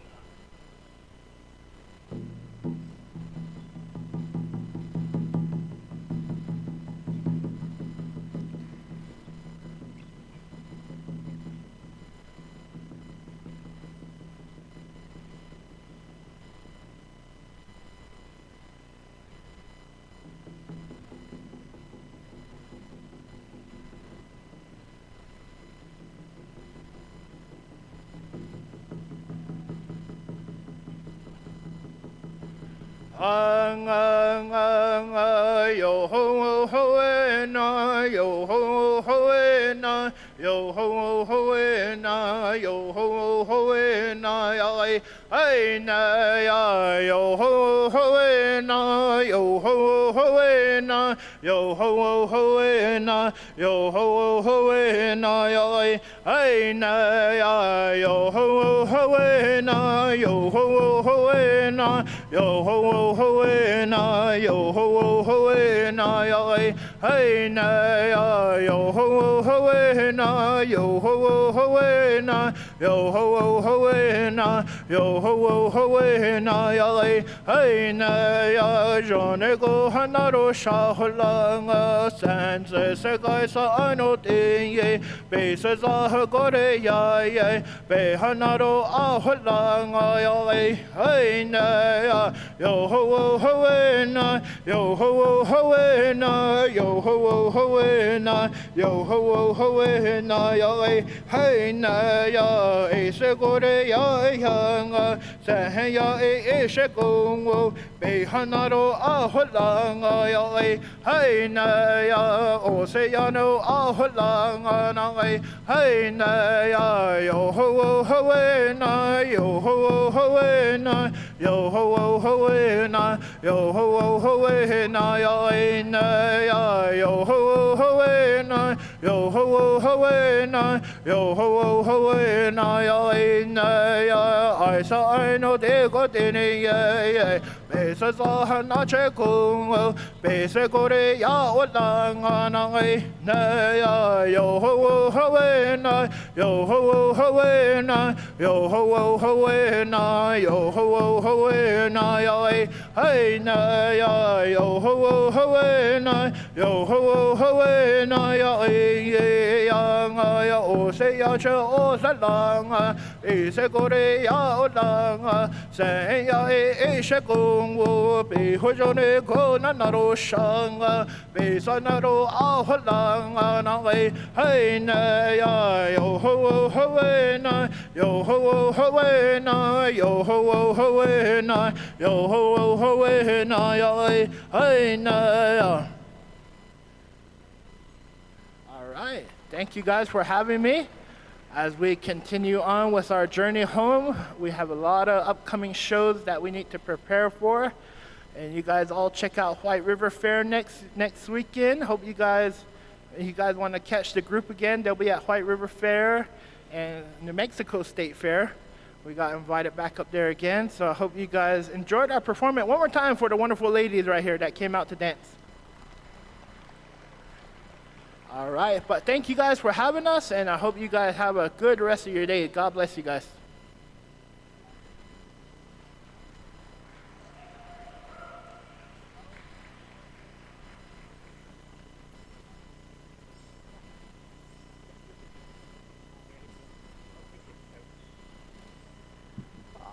Yo ho ho na, yo ho ho na, yo ho ho na, yo ho ho na, ay na ya, yo ho ho na, yo ho ho na, yo ho ho na, yo ho ho na, ay na ya, yo ho ho na, yo ho ho na, yo ho ho na, yo ho ho na, hey na ya, yo ho ho na, yo ho ho na, yo ho ho na, yo ho ho na, hey na ya, jone go hanaro shaholang sanse se kai sa ano tin ye, be se za gore ya ye, be hanaro aholang ya, hey na ya, yo ho ho na, yo ho ho na, yo ho ho na, yo ho ho na, hey na ya, se gore ya yang, se ya se go, be hanaro aholang ya, hey na ya, o se ya no aholang na, hey na ya, yo ho ho na, yo ho ho na, yo ho ho na, yo ho ho na, ya na ya, yo ho ho na, yo ho ho na, yo ho ho na, ya na ya, I saw I know they got in it, be sa sa na che kung, be se gore ya olang na ya, yo ho ho na, yo ho ho na, yo ho ho na, yo ho ho na, ya hey na ya, yo ho ho na, yo ho ho na, ya ya o se ya che o sa lang, e se gore ya olang, se ya se kung, be ho jo ne ko na na ro shang, be sa na ro a ho lang na hey na ya, yo ho ho na, yo ho ho na, yo ho ho na, yo ho ho na, ya hey na ya. All right, thank you guys for having me. As we continue on with our journey home, we have a lot of upcoming shows that we need to prepare for. And you guys all check out White River Fair next weekend. Hope you guys want to catch the group again. They'll be at White River Fair and New Mexico State Fair. We got invited back up there again. So I hope you guys enjoyed our performance. One more time for the wonderful ladies right here that came out to dance. All right, but thank you guys for having us, and I hope you guys have a good rest of your day. God bless you guys.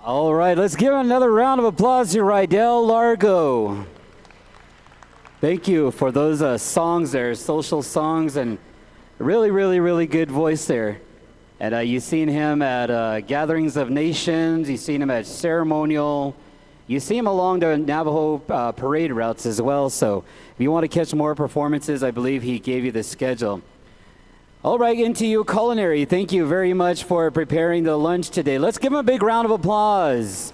All right, let's give another round of applause to Rydell Largo. Thank you for those songs there, social songs, and really good voice there. And you've seen him at gatherings of nations, you've seen him at ceremonial, you see him along the Navajo parade routes as well. So if you want to catch more performances, I believe he gave you the schedule. All right, NTU Culinary, thank you very much for preparing the lunch today. Let's give him a big round of applause.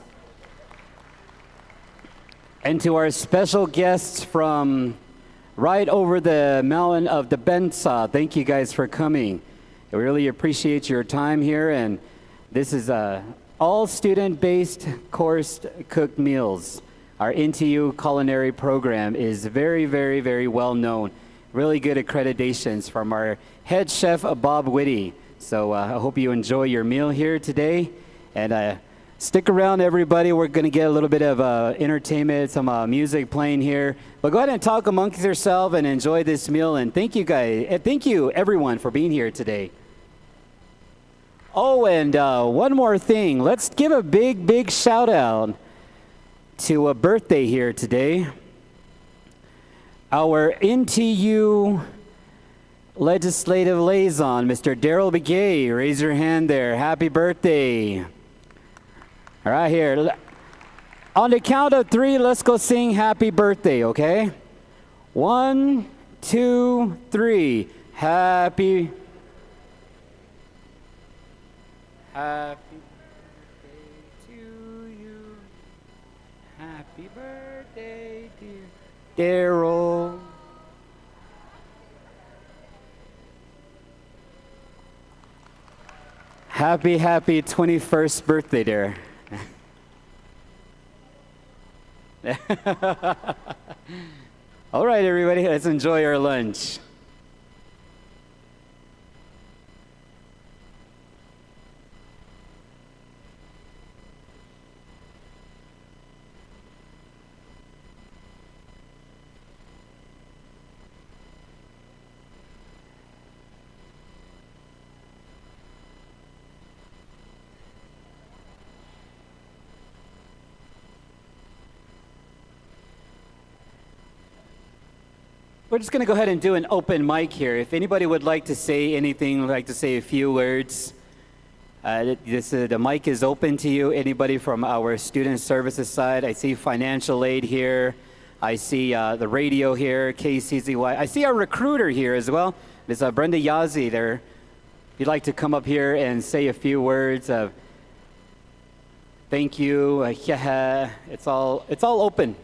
And to our special guests from right over the mountain of the Bensa, thank you guys for coming. I really appreciate your time here, and this is all student-based course cooked meals. Our NTU culinary program is very well known. Really good accreditations from our head chef, Bob Whitty. So I hope you enjoy your meal here today. And stick around, everybody. We're going to get a little bit of entertainment, some music playing here. But go ahead and talk amongst yourself and enjoy this meal. And thank you, guys. And thank you, everyone, for being here today. Oh, and one more thing. Let's give a big, big shout out to a birthday here today. Our NTU Legislative Liaison, Mr. Daryl Begay. Raise your hand there. Happy birthday. All right, here. On the count of 3, let's go sing happy birthday, okay? 1, 2, 3. Happy birthday to you. Happy birthday, dear Daryl. Happy 21st birthday, dear. All right, everybody, let's enjoy our lunch. We're just going to go ahead and do an open mic here. If anybody would like to say anything, would like to say a few words, the mic is open to you. Anybody from our student services side? I see financial aid here. I see the radio here, KCZY. I see our recruiter here as well. There's Brenda Yazzie there. If you'd like to come up here and say a few words of thank you, it's all open.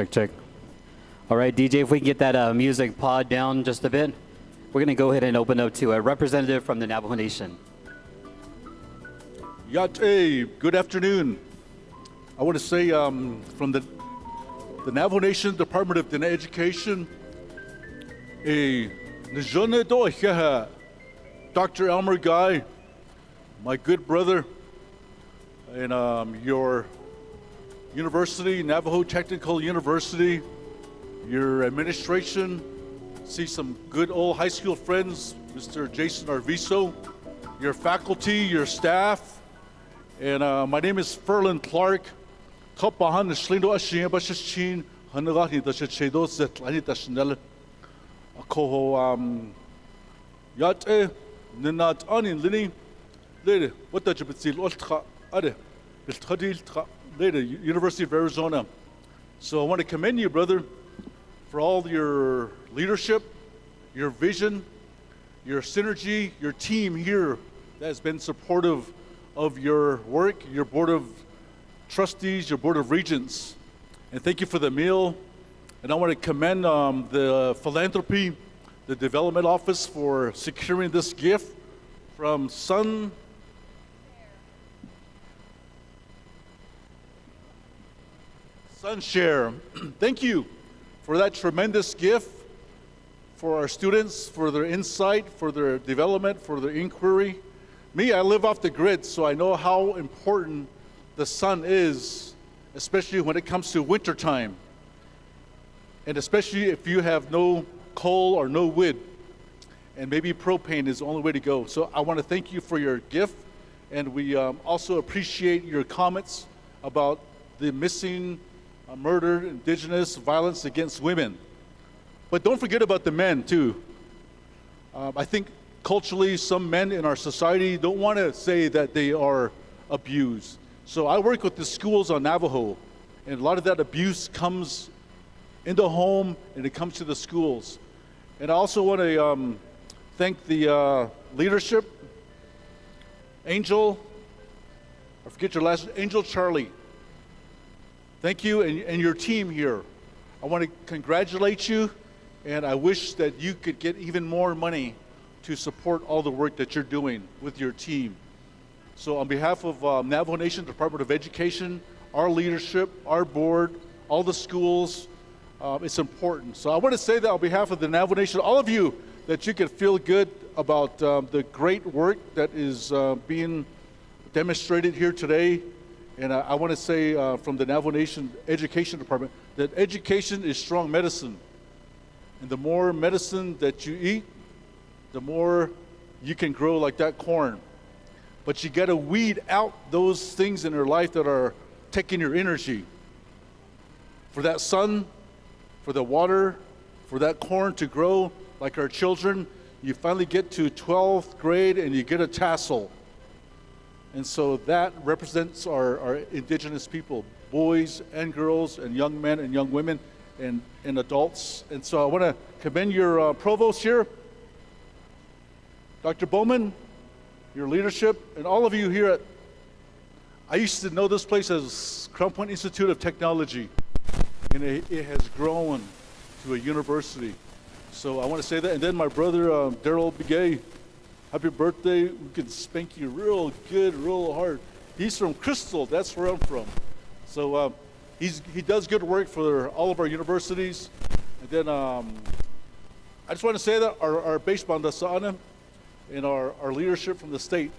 check. All right, DJ, if we can get that music pod down just a bit, we're going to go ahead and open up to a representative from the Navajo Nation. Yate, good afternoon. I want to say from the Navajo Nation Department of Education, Dr. Elmer Guy, my good brother, and your university, Navajo Technical University, your administration, see some good old high school friends, Mr. Jason Arviso, your faculty, your staff, and my name is Ferlin Clark. Topahan Shlindo Ashia Bashachin, Hanagani Dashachedo Zetlani Dashnel, Akoho Yate, Ninat Anin Lini, later, what the Jabitsil Ultra Ade, Biltadil, later, University of Arizona. So I want to commend you, brother, for all your leadership, your vision, your synergy, your team here that has been supportive of your work, your board of trustees, your board of regents. And thank you for the meal. And I want to commend the philanthropy, the development office for securing this gift from Sunshare. Thank you for that tremendous gift for our students, for their insight, for their development, for their inquiry. Me, I live off the grid, so I know how important the sun is, especially when it comes to wintertime. And especially if you have no coal or no wood, and maybe propane is the only way to go. So I want to thank you for your gift, and we also appreciate your comments about the missing, murdered, indigenous violence against women. But don't forget about the men too. I think culturally, some men in our society don't want to say that they are abused. So I work with the schools on Navajo, and a lot of that abuse comes in the home and it comes to the schools. And I also want to thank the leadership, Angel, I forget your last name, Angel Charlie. Thank you and your team here. I want to congratulate you, and I wish that you could get even more money to support all the work that you're doing with your team. So on behalf of Navajo Nation Department of Education, our leadership, our board, all the schools, it's important. So I want to say that on behalf of the Navajo Nation, all of you, that you can feel good about the great work that is being demonstrated here today. And I want to say from the Navajo Nation Education Department that education is strong medicine. And the more medicine that you eat, the more you can grow like that corn. But you got to weed out those things in your life that are taking your energy. For that sun, for the water, for that corn to grow like our children, you finally get to 12th grade and you get a tassel. And so that represents our indigenous people, boys and girls and young men and young women and adults. And so I want to commend your provost here, Dr. Bowman, your leadership, and all of you here at, I used to know this place as Crown Point Institute of Technology, and it has grown to a university. So I want to say that. And then my brother, Daryl Begay, happy birthday. We can spank you real good, real hard. He's from Crystal, that's where I'm from. So he does good work for all of our universities. And then I just want to say that our base bandasana and our leadership from the state,